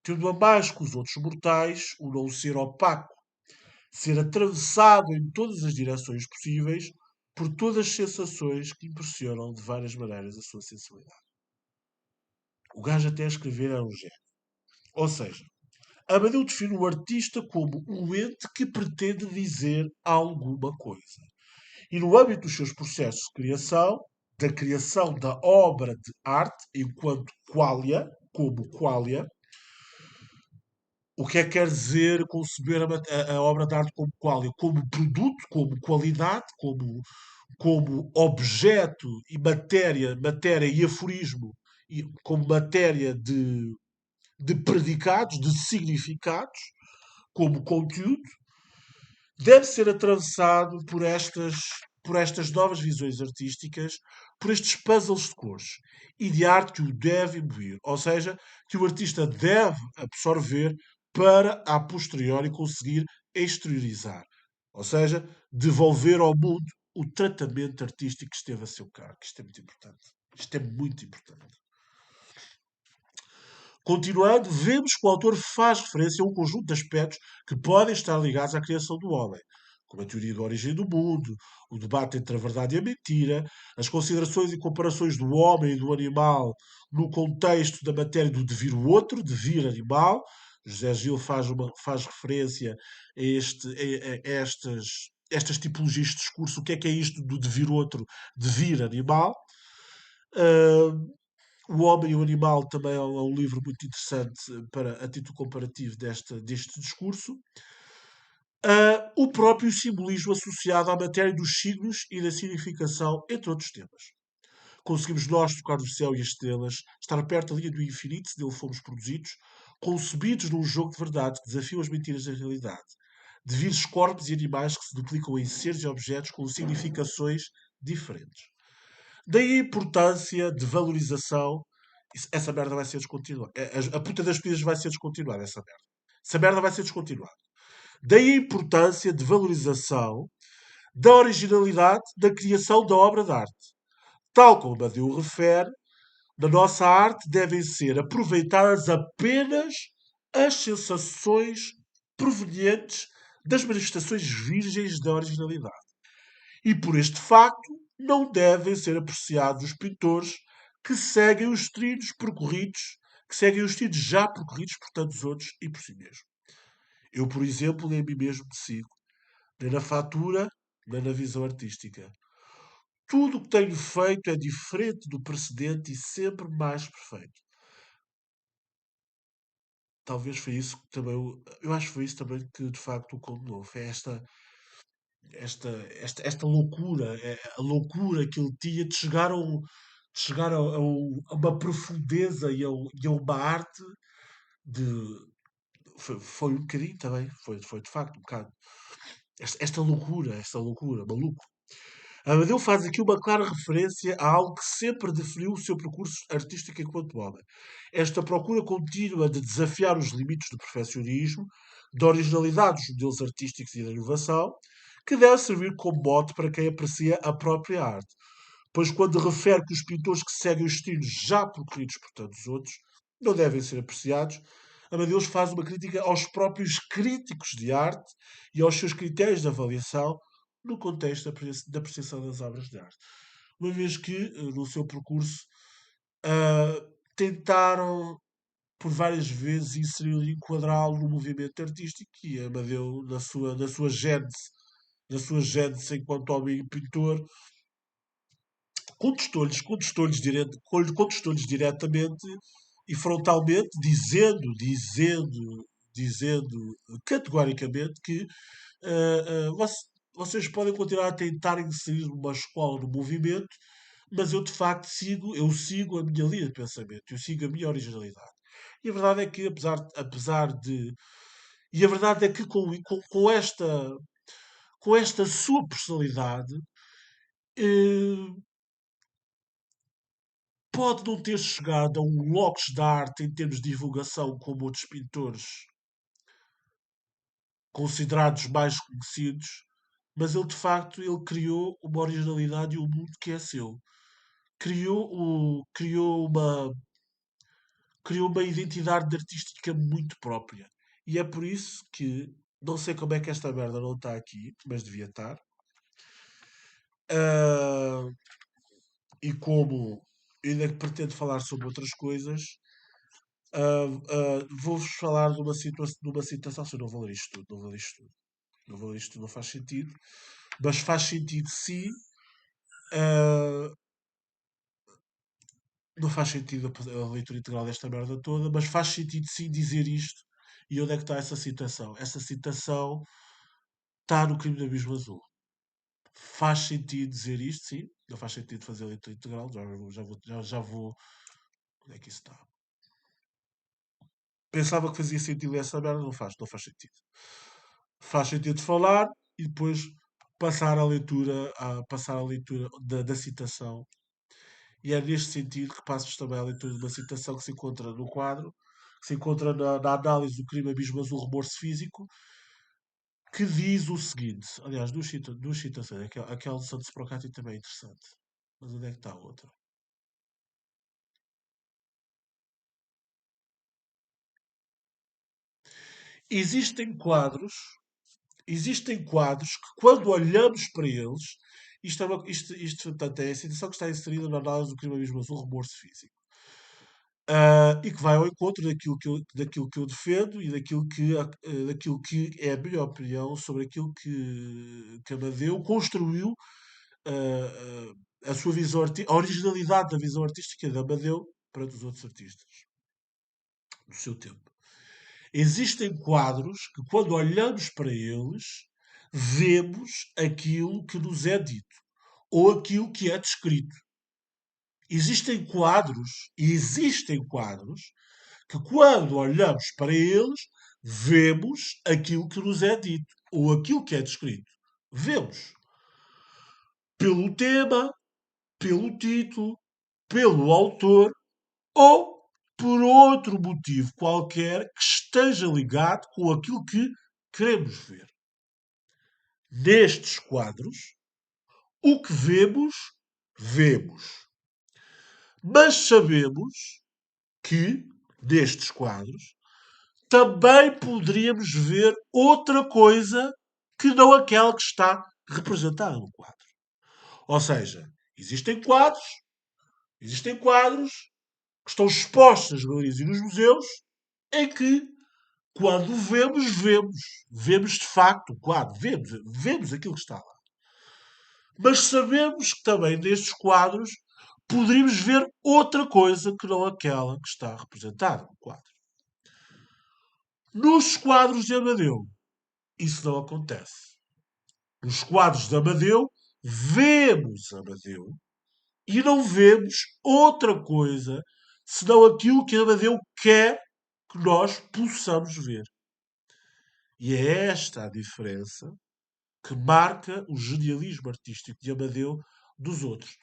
tendo a mais que os outros mortais o não ser opaco, ser atravessado em todas as direções possíveis por todas as sensações que impressionam de várias maneiras a sua sensibilidade. O gajo até a escrever era um gênio. Ou seja, Amadeu define o artista como um ente que pretende dizer alguma coisa. E no âmbito dos seus processos de criação, da criação da obra de arte enquanto qualia, como qualia, o que é que quer dizer conceber a obra de arte como qualia? Como produto, como qualidade, como objeto e matéria e aforismo, e como matéria de predicados, de significados, como conteúdo, deve ser atravessado por estas novas visões artísticas, por estes puzzles de cores e de arte que o deve imbuir, ou seja, que o artista deve absorver para, a posteriori, conseguir exteriorizar, ou seja, devolver ao mundo o tratamento artístico que esteve a seu cargo. Isto é muito importante. Isto é muito importante. Continuando, vemos que o autor faz referência a um conjunto de aspectos que podem estar ligados à criação do homem, como a teoria da origem do mundo, o debate entre a verdade e a mentira, as considerações e comparações do homem e do animal no contexto da matéria do devir outro, devir animal. José Gil faz referência a estas tipologias de discurso. O que é isto do devir outro, devir animal? Ah, o Homem e o Animal também é um livro muito interessante para a título comparativo deste discurso. O próprio simbolismo associado à matéria dos signos e da significação, entre outros temas. Conseguimos nós tocar o céu e as estrelas, estar perto da linha do infinito, se dele fomos produzidos, concebidos num jogo de verdade que desafia as mentiras da realidade. De vírus, corpos e animais que se duplicam em seres e objetos com significações diferentes. Daí a importância de valorização. Essa merda vai ser descontinuada. A puta das pilhas vai ser descontinuada, essa merda. Essa merda vai ser descontinuada. Daí a importância de valorização da originalidade da criação da obra de arte. Tal como Amadeu refere, na nossa arte devem ser aproveitadas apenas as sensações provenientes das manifestações virgens da originalidade. E por este facto, não devem ser apreciados os pintores que seguem os trilhos percorridos, que seguem os trilhos já percorridos por tantos outros e por si mesmo. Eu, por exemplo, nem a mim mesmo me sigo, nem na fatura, nem na visão artística. Tudo o que tenho feito é diferente do precedente e sempre mais perfeito. Talvez foi isso que também, eu acho que foi isso também que de facto o condenou. Foi esta loucura, a loucura que ele tinha de chegar a uma profundeza e a uma arte de. Foi um bocadinho também, foi de facto um bocado. Esta loucura, maluco. Amadeu faz aqui uma clara referência a algo que sempre definiu o seu percurso artístico enquanto homem. Esta procura contínua de desafiar os limites do perfeccionismo, da originalidade dos modelos artísticos e da inovação, que deve servir como mote para quem aprecia a própria arte. pois quando refere que os pintores que seguem os estilos já percorridos por tantos outros não devem ser apreciados, Amadeus faz uma crítica aos próprios críticos de arte e aos seus critérios de avaliação no contexto da apreciação das obras de arte. Uma vez que, no seu percurso, ah, tentaram por várias vezes inseri-lo e enquadrá-lo no movimento artístico e Amadeu, na sua gênese enquanto homem e pintor, contestou-lhes diretamente e frontalmente, dizendo categoricamente que vocês podem continuar a tentar inserir uma escola no movimento, mas eu sigo a minha linha de pensamento, eu sigo a minha originalidade. E a verdade é que, apesar de. E a verdade é que com esta sua personalidade, eh, pode não ter chegado a um locus da arte em termos de divulgação como outros pintores considerados mais conhecidos, mas ele de facto ele criou uma originalidade e um mundo que é seu. Criou uma identidade artística muito própria. E é por isso que não sei como é que esta merda não está aqui, mas devia estar. Ah, e como ainda que pretendo falar sobre outras coisas, vou-vos falar de uma citação. Se eu não vou ler isto tudo, não vou ler isto tudo. Não vou ler isto tudo, não faz sentido. Mas faz sentido sim. ah, não faz sentido a leitura integral desta merda toda, mas faz sentido sim dizer isto. E onde é que está essa citação? Essa citação está no Crime do Abismo Azul. Faz sentido dizer isto, sim. Não faz sentido fazer a leitura integral. Já vou. Onde é que isso está? Pensava que fazia sentido essa merda, não faz sentido. Faz sentido falar e depois passar a leitura da citação. E é neste sentido que passo também a leitura de uma citação que se encontra no quadro, que se encontra na análise do crime Abismo Azul, remorso físico, que diz o seguinte: aliás, duas citações, aquela de Santos Procati também é interessante. Mas onde é que está a outra? Existem quadros, existem quadros que quando olhamos para eles, isto portanto, é a citação que está inserida na análise do crime Abismo Azul, remorso físico. E que vai ao encontro daquilo que eu defendo e daquilo que é a minha opinião sobre aquilo que Amadeu construiu, a originalidade da visão artística de Amadeu para os outros artistas do seu tempo. Existem quadros que, quando olhamos para eles, vemos aquilo que nos é dito ou aquilo que é descrito. Existem quadros que, quando olhamos para eles, vemos aquilo que nos é dito ou aquilo que é descrito. Vemos pelo tema, pelo título, pelo autor ou por outro motivo qualquer que esteja ligado com aquilo que queremos ver. Nestes quadros, o que vemos, vemos. Mas sabemos que, nestes quadros, também poderíamos ver outra coisa que não aquela que está representada no quadro. Ou seja, existem quadros, existem quadros que estão expostos nas galerias e nos museus em que, quando vemos de facto o quadro, vemos aquilo que está lá. Mas sabemos que também nestes quadros poderíamos ver outra coisa que não aquela que está representada no quadro. Nos quadros de Amadeu, isso não acontece. Nos quadros de Amadeu, vemos Amadeu e não vemos outra coisa senão aquilo que Amadeu quer que nós possamos ver. E é esta a diferença que marca o genialismo artístico de Amadeu dos outros.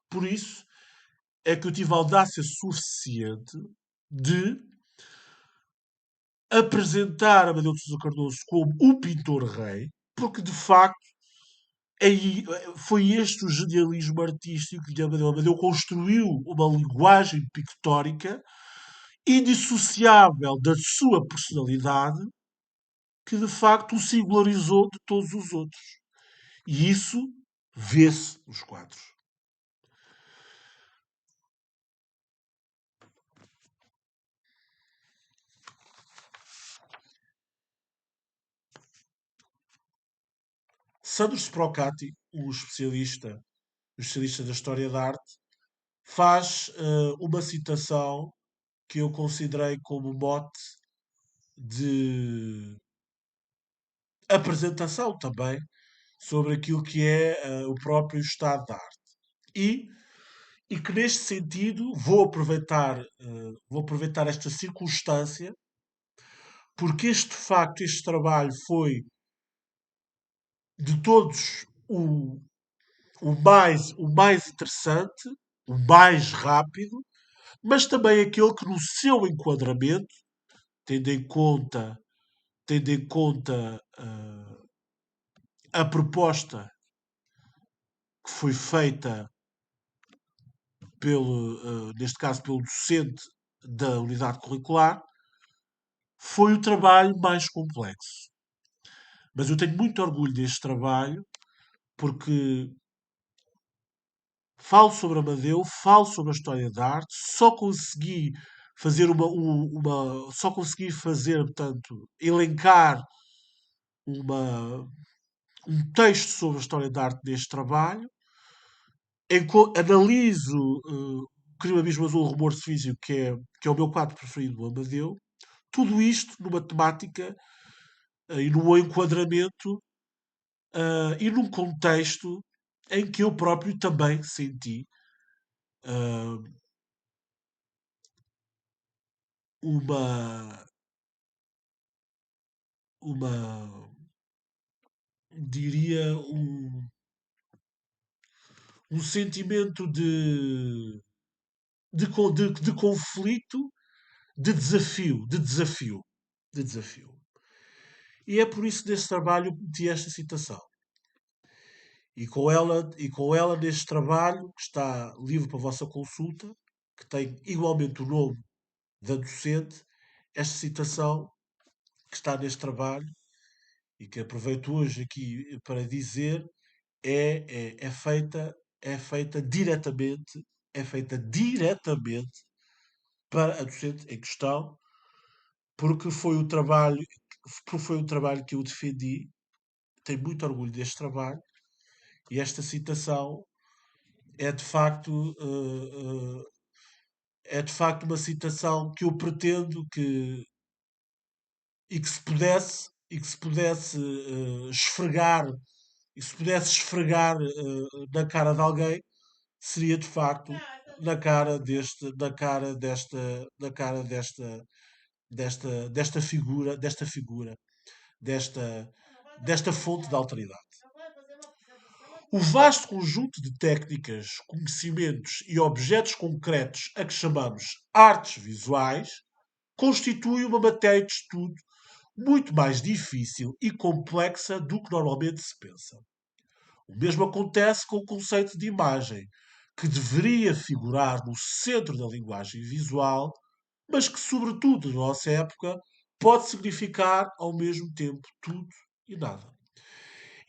Por isso é que eu tive audácia suficiente de apresentar Amadeu de Sousa Cardoso como o pintor rei, porque de facto Foi este o genialismo artístico que Amadeu Amadeu construiu uma linguagem pictórica indissociável da sua personalidade que de facto o singularizou de todos os outros. E isso vê-se nos quadros. Sandro Sprocati, um especialista da história da arte, faz uma citação que eu considerei como mote de apresentação também sobre aquilo que é o próprio estado da arte. E, e que neste sentido vou aproveitar esta circunstância, porque este facto, este trabalho foi de todos o mais interessante, o mais rápido, mas também aquele que no seu enquadramento, tendo em conta, tendo em conta a proposta que foi feita neste caso pelo docente da unidade curricular, foi o trabalho mais complexo. Mas eu tenho muito orgulho deste trabalho porque falo sobre Amadeu, falo sobre a história da arte, só consegui fazer só consegui fazer, portanto, elencar uma, um texto sobre a história da arte neste trabalho, analiso Crime, Abismo Azul, Rumor Físico, que é o meu quadro preferido do Amadeu, tudo isto numa temática e num enquadramento e num contexto em que eu próprio também senti uh, uma, uma, diria, um sentimento de conflito, de desafio. E é por isso que neste trabalho meti esta citação. E com ela neste trabalho, que está livre para a vossa consulta, que tem igualmente o nome da docente, esta citação que está neste trabalho e que aproveito hoje aqui para dizer é feita diretamente para a docente em questão, porque foi o trabalho que eu defendi, tenho muito orgulho deste trabalho e esta citação é de facto é de facto uma citação que eu pretendo que e que se pudesse esfregar e se pudesse esfregar na cara de alguém seria de facto na cara desta figura desta desta fonte de autoridade. O vasto conjunto de técnicas, conhecimentos e objetos concretos a que chamamos artes visuais constitui uma matéria de estudo muito mais difícil e complexa do que normalmente se pensa. O mesmo acontece com o conceito de imagem, que deveria figurar no centro da linguagem visual, mas que, sobretudo na nossa época, pode significar ao mesmo tempo tudo e nada.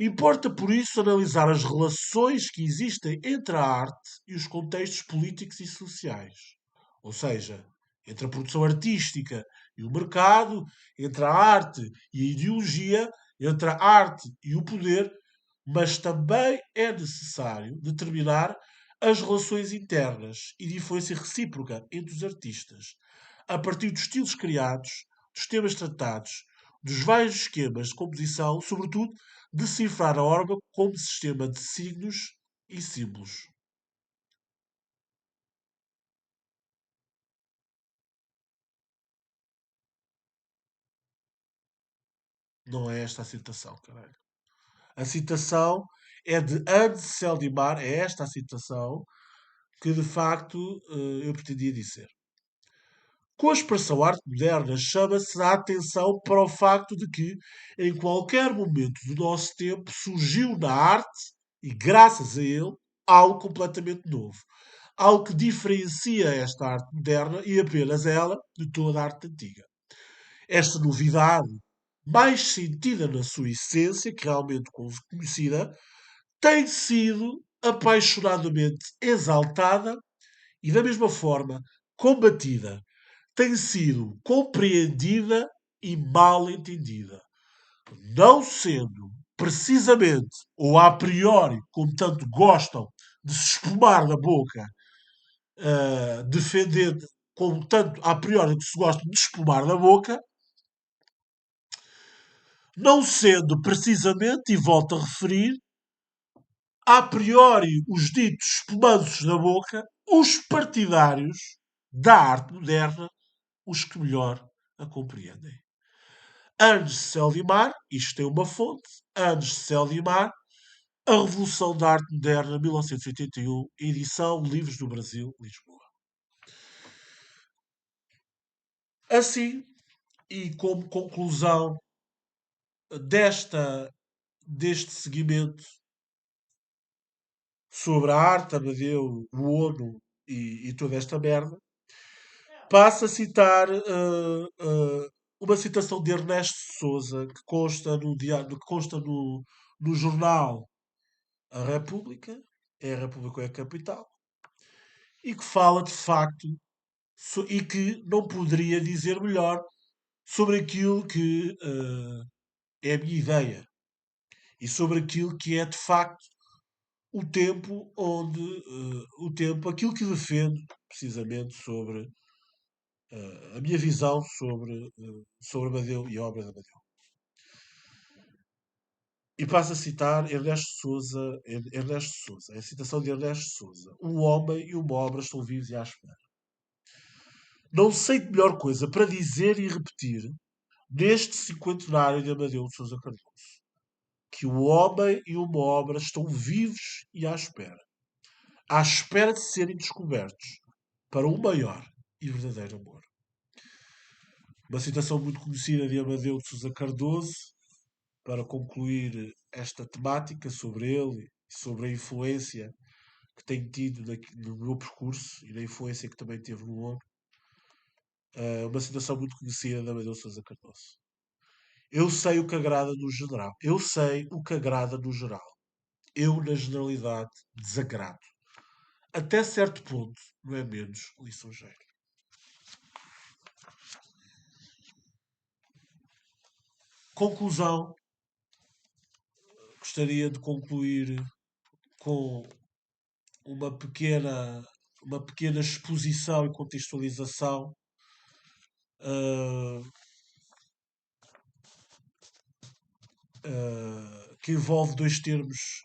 Importa, por isso, analisar as relações que existem entre a arte e os contextos políticos e sociais. Ou seja, entre a produção artística e o mercado, entre a arte e a ideologia, entre a arte e o poder, mas também é necessário determinar as relações internas e de influência recíproca entre os artistas, a partir dos estilos criados, dos temas tratados, dos vários esquemas de composição, sobretudo decifrar a obra como sistema de signos e símbolos. Não é esta a citação, caralho. A citação é de Ansel de Mar, é esta a citação que de facto eu pretendia dizer. Com a expressão arte moderna, chama-se a atenção para o facto de que, em qualquer momento do nosso tempo, surgiu na arte, E graças a ele, algo completamente novo. Algo que diferencia esta arte moderna e apenas ela de toda a arte antiga. Esta novidade, mais sentida na sua essência que realmente conhecida, tem sido apaixonadamente exaltada e, da mesma forma, combatida. Tem sido compreendida e mal entendida. Não sendo precisamente ou a priori, como tanto gostam de se espumar da boca, defender, como tanto a priori que se gosta de espumar da boca, não sendo precisamente, e volto a referir, a priori os ditos espumanços da boca, os partidários da arte moderna, os que melhor a compreendem. Antes de Celdimar, isto tem uma fonte, antes de Celdimar, A Revolução da Arte Moderna, 1981, edição Livros do Brasil, Lisboa. Assim, e como conclusão deste seguimento sobre a arte, Amadeu, o ONU e toda esta merda, passo a citar uma citação de Ernesto Sousa que consta no jornal A República, é a República ou é a Capital, e que fala de facto e que não poderia dizer melhor sobre aquilo que é a minha ideia e sobre aquilo que é de facto o tempo aquilo que defendo precisamente sobre a minha visão sobre Amadeu e a obra de Amadeu. E passo a citar Ernesto Sousa, é a citação de Ernesto Sousa. Um homem e uma obra estão vivos e à espera. Não sei de melhor coisa para dizer e repetir neste cinquentenário de Amadeu de Sousa Cardoso, que o homem e uma obra estão vivos e à espera de serem descobertos para um maior e verdadeiro amor. Uma citação muito conhecida de Amadeu de Sousa Cardoso, para concluir esta temática sobre ele e sobre a influência que tem tido no meu percurso e na influência que também teve no ONU. Uma citação muito conhecida de Amadeu de Sousa Cardoso. Eu sei o que agrada no geral. Eu sei o que agrada no geral. Eu, na generalidade, desagrado. Até certo ponto, não é menos lisonjeiro. Conclusão. Gostaria de concluir com uma pequena, uma pequena exposição e contextualização uh, que envolve dois termos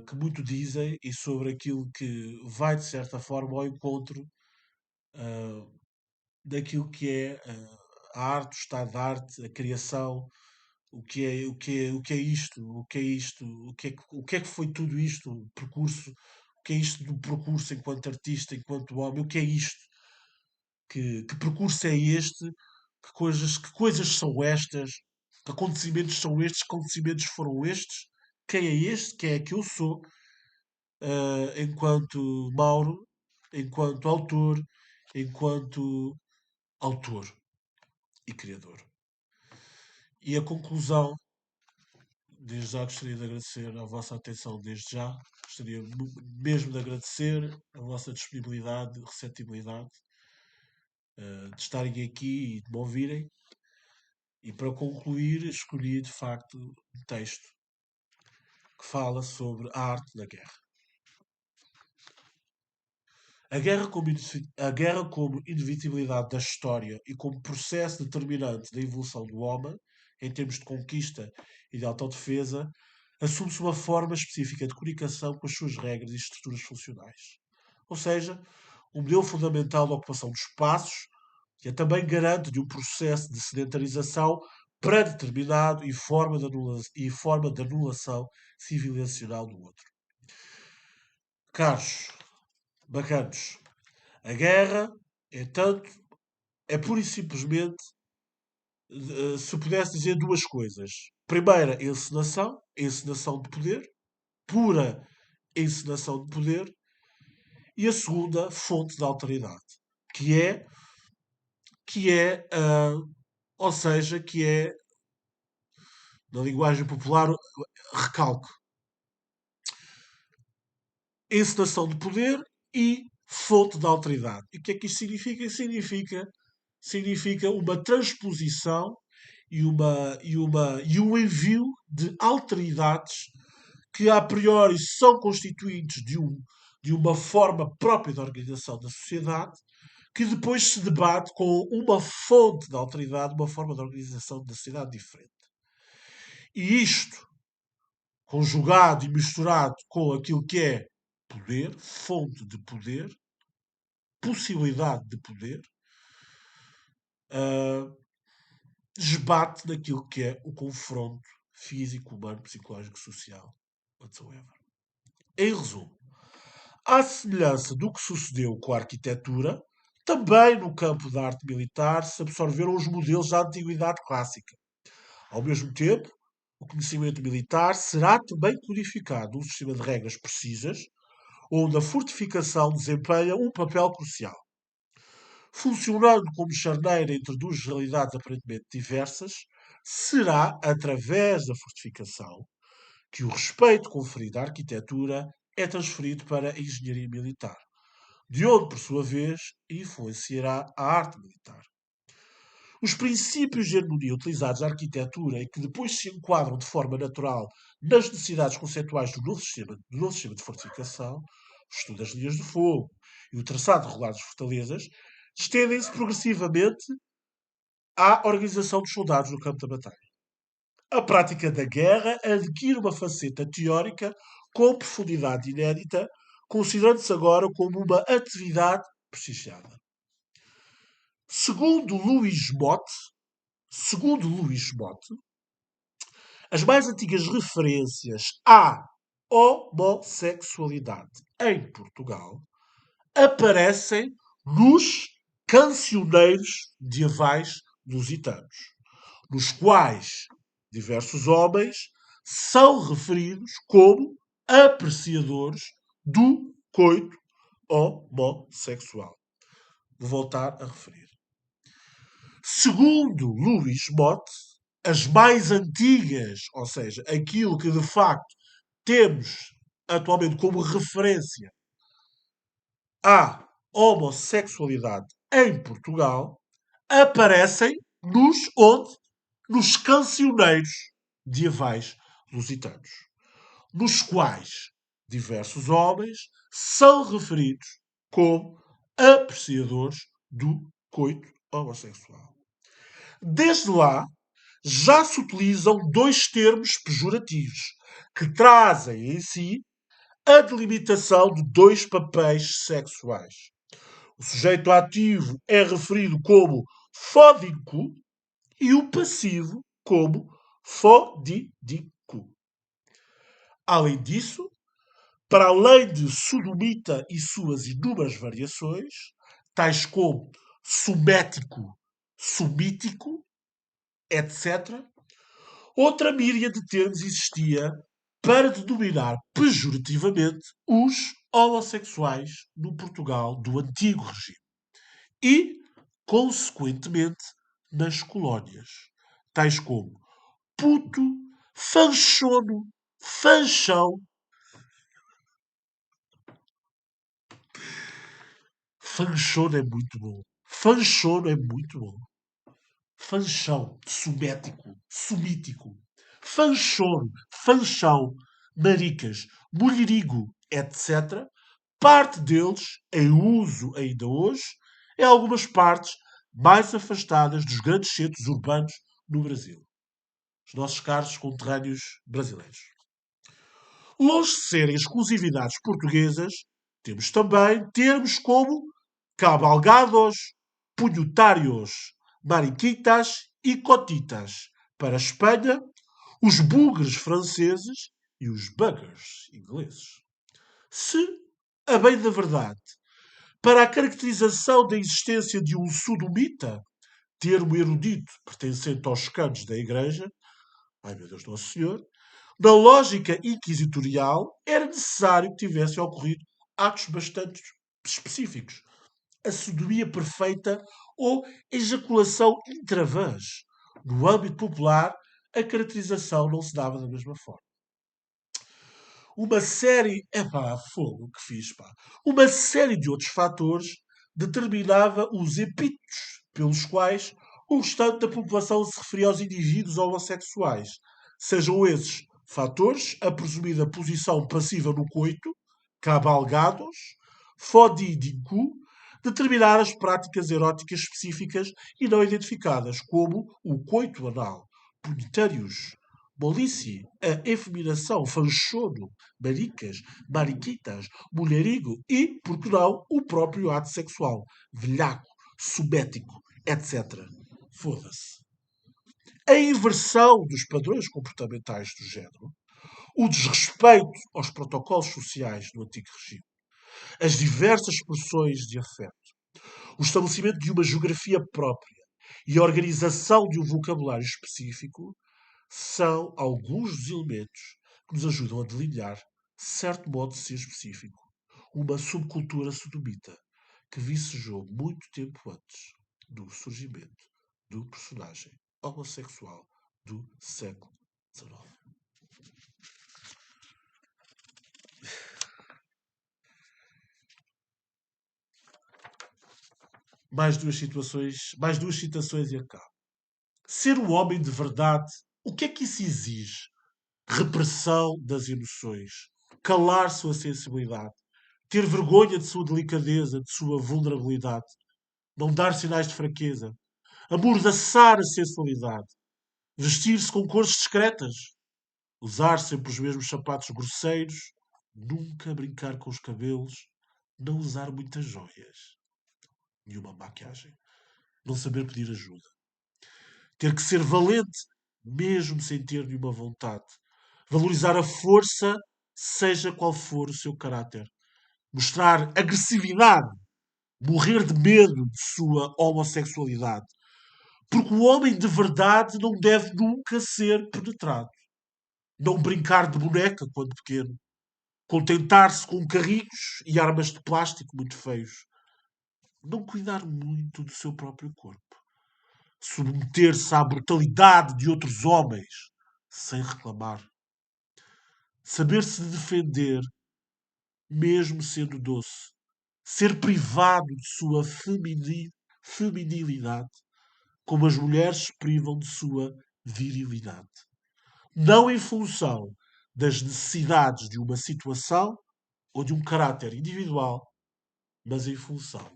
que muito dizem e sobre aquilo que vai, de certa forma, ao encontro uh, daquilo que é a arte, o estado da arte, a criação, o que é isto, o que é que foi tudo isto, o percurso, o que é isto do percurso enquanto artista, enquanto homem, o que é isto, que percurso é este, que coisas são estas, que acontecimentos são estes, que acontecimentos foram estes, quem é este, quem é que eu sou, enquanto Mauro, enquanto autor e criador. E a conclusão, desde já gostaria de agradecer a vossa atenção, desde já. Gostaria mesmo de agradecer a vossa disponibilidade, receptibilidade, de estarem aqui e de me ouvirem. E para concluir, escolhi de facto um texto que fala sobre a arte da guerra. A guerra como inevitabilidade da história e como processo determinante da evolução do homem, em termos de conquista e de autodefesa, assume-se uma forma específica de comunicação com as suas regras e estruturas funcionais. Ou seja, um modelo fundamental de ocupação de espaços, que é também garante de um processo de sedentarização pré-determinado e forma de anulação civilizacional do outro. Caros, bacanos, a guerra é tanto, é pura e simplesmente, se pudesse dizer duas coisas. Primeira, encenação de poder, pura encenação de poder, e a segunda, fonte de alteridade, que é, ou seja, que é, na linguagem popular, recalque. Encenação de poder e fonte de alteridade. E o que é que isto significa? Significa uma transposição e um envio de alteridades que a priori são constituintes de uma forma própria de organização da sociedade, que depois se debate com uma fonte de alteridade, uma forma de organização da sociedade diferente. E isto, conjugado e misturado com aquilo que é poder, fonte de poder, possibilidade de poder, uh, esbate naquilo que é o confronto físico, humano, psicológico, social, whatsoever. Em resumo, à semelhança do que sucedeu com a arquitetura, também no campo da arte militar se absorveram os modelos da antiguidade clássica. Ao mesmo tempo, o conhecimento militar será também codificado num sistema de regras precisas, onde a fortificação desempenha um papel crucial. Funcionando como charneira entre duas realidades aparentemente diversas, será através da fortificação que o respeito conferido à arquitetura é transferido para a engenharia militar, de onde, por sua vez, influenciará a arte militar. Os princípios de harmonia utilizados na arquitetura e que depois se enquadram de forma natural nas necessidades conceituais do novo sistema de fortificação, o estudo das linhas de fogo e o traçado regular das fortalezas, estendem-se progressivamente à organização dos soldados no campo da batalha. A prática da guerra adquire uma faceta teórica com profundidade inédita, considerando-se agora como uma atividade prestigiada. Segundo Louis Motte, as mais antigas referências à homossexualidade em Portugal aparecem nos cancioneiros medievais lusitanos, nos quais diversos homens são referidos como apreciadores do coito homossexual. Vou voltar a referir. Segundo Louis Motte, as mais antigas, ou seja, aquilo que de facto temos atualmente como referência à homossexualidade em Portugal, aparecem nos cancioneiros medievais lusitanos, nos quais diversos homens são referidos como apreciadores do coito homossexual. Desde lá, já se utilizam dois termos pejorativos que trazem em si a delimitação de dois papéis sexuais. O sujeito ativo é referido como fódico e o passivo como fodídico. Além disso, para além de sodomita e suas inúmeras variações, tais como sumético, sumítico, etc., outra míria de termos existia para denominar pejorativamente os homossexuais no Portugal do antigo regime e, consequentemente, nas colónias, tais como puto, fanchono, fanchão. Fanchono é muito bom. Fanchono é muito bom. Fanchão, sumítico. Fanchono, fanchão, maricas, mulherigo, etc. Parte deles em uso ainda hoje em algumas partes mais afastadas dos grandes centros urbanos no Brasil. Os nossos caros conterrâneos brasileiros. Longe de serem exclusividades portuguesas, temos também termos como cabalgados, punhotários, mariquitas e cotitas. Para a Espanha, os bugres franceses e os buggers ingleses. Se, a bem da verdade, para a caracterização da existência de um sodomita, termo erudito pertencente aos canos da Igreja, ai meu Deus Nosso Senhor, Na lógica inquisitorial, era necessário que tivessem ocorrido atos bastante específicos. A sodomia perfeita ou ejaculação intravés. No âmbito popular, a caracterização não se dava da mesma forma. Uma série, fogo que fiz, pá. Uma série de outros fatores determinava os epítetos pelos quais o restante da população se referia aos indivíduos homossexuais. Sejam esses fatores a presumida posição passiva no coito, cabalgados, fodidinku, determinar as práticas eróticas específicas e não identificadas, como o coito anal, punitérios, bolice, a efeminação, fanchono, maricas, mariquitas, mulherigo e, por que não, o próprio ato sexual, velhaco, subético, etc. Foda-se. A inversão dos padrões comportamentais do género, o desrespeito aos protocolos sociais do antigo regime, as diversas expressões de afeto, o estabelecimento de uma geografia própria e a organização de um vocabulário específico são alguns dos elementos que nos ajudam a delinear certo modo de ser específico, uma subcultura sodomita que vicejou muito tempo antes do surgimento do personagem homossexual do século XIX. Mais duas citações e acabo. Ser um homem de verdade, o que é que isso exige? Repressão das emoções, calar sua sensibilidade, ter vergonha de sua delicadeza, de sua vulnerabilidade, não dar sinais de fraqueza, amordaçar a sensualidade, vestir-se com cores discretas, usar sempre os mesmos sapatos grosseiros, nunca brincar com os cabelos, não usar muitas joias, nenhuma maquiagem, não saber pedir ajuda, ter que ser valente, mesmo sem ter nenhuma vontade, valorizar a força, seja qual for o seu caráter, mostrar agressividade, morrer de medo de sua homossexualidade. Porque o homem de verdade não deve nunca ser penetrado. Não brincar de boneca quando pequeno. Contentar-se com carrinhos e armas de plástico muito feios. Não cuidar muito do seu próprio corpo. Submeter-se à brutalidade de outros homens sem reclamar. Saber-se defender, mesmo sendo doce. Ser privado de sua feminilidade, como as mulheres se privam de sua virilidade. Não em função das necessidades de uma situação ou de um caráter individual, mas em função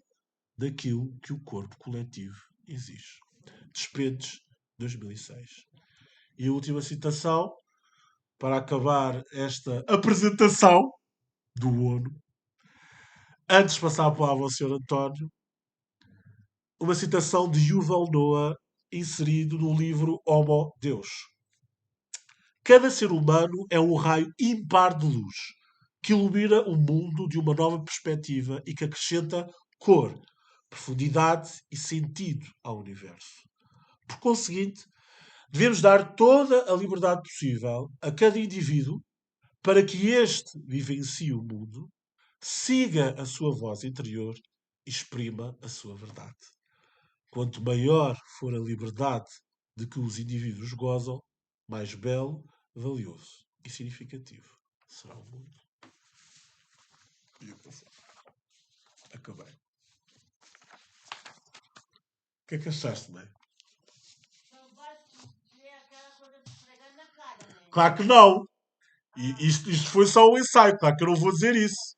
daquilo que o corpo coletivo exige. Despedes, 2006. E a última citação, para acabar esta apresentação do ONU, antes de passar a palavra ao Sr. António, uma citação de Yuval Noah inserido no livro Homo Deus. Cada ser humano é um raio ímpar de luz que ilumina o mundo de uma nova perspectiva e que acrescenta cor, profundidade e sentido ao universo. Por conseguinte, devemos dar toda a liberdade possível a cada indivíduo para que este vivencie o mundo, siga a sua voz interior e exprima a sua verdade. Quanto maior for a liberdade de que os indivíduos gozam, mais belo, valioso e significativo será o mundo. Acabei. O que é que achaste, não é? Claro que não. E isto foi só um ensaio, claro que eu não vou dizer isso.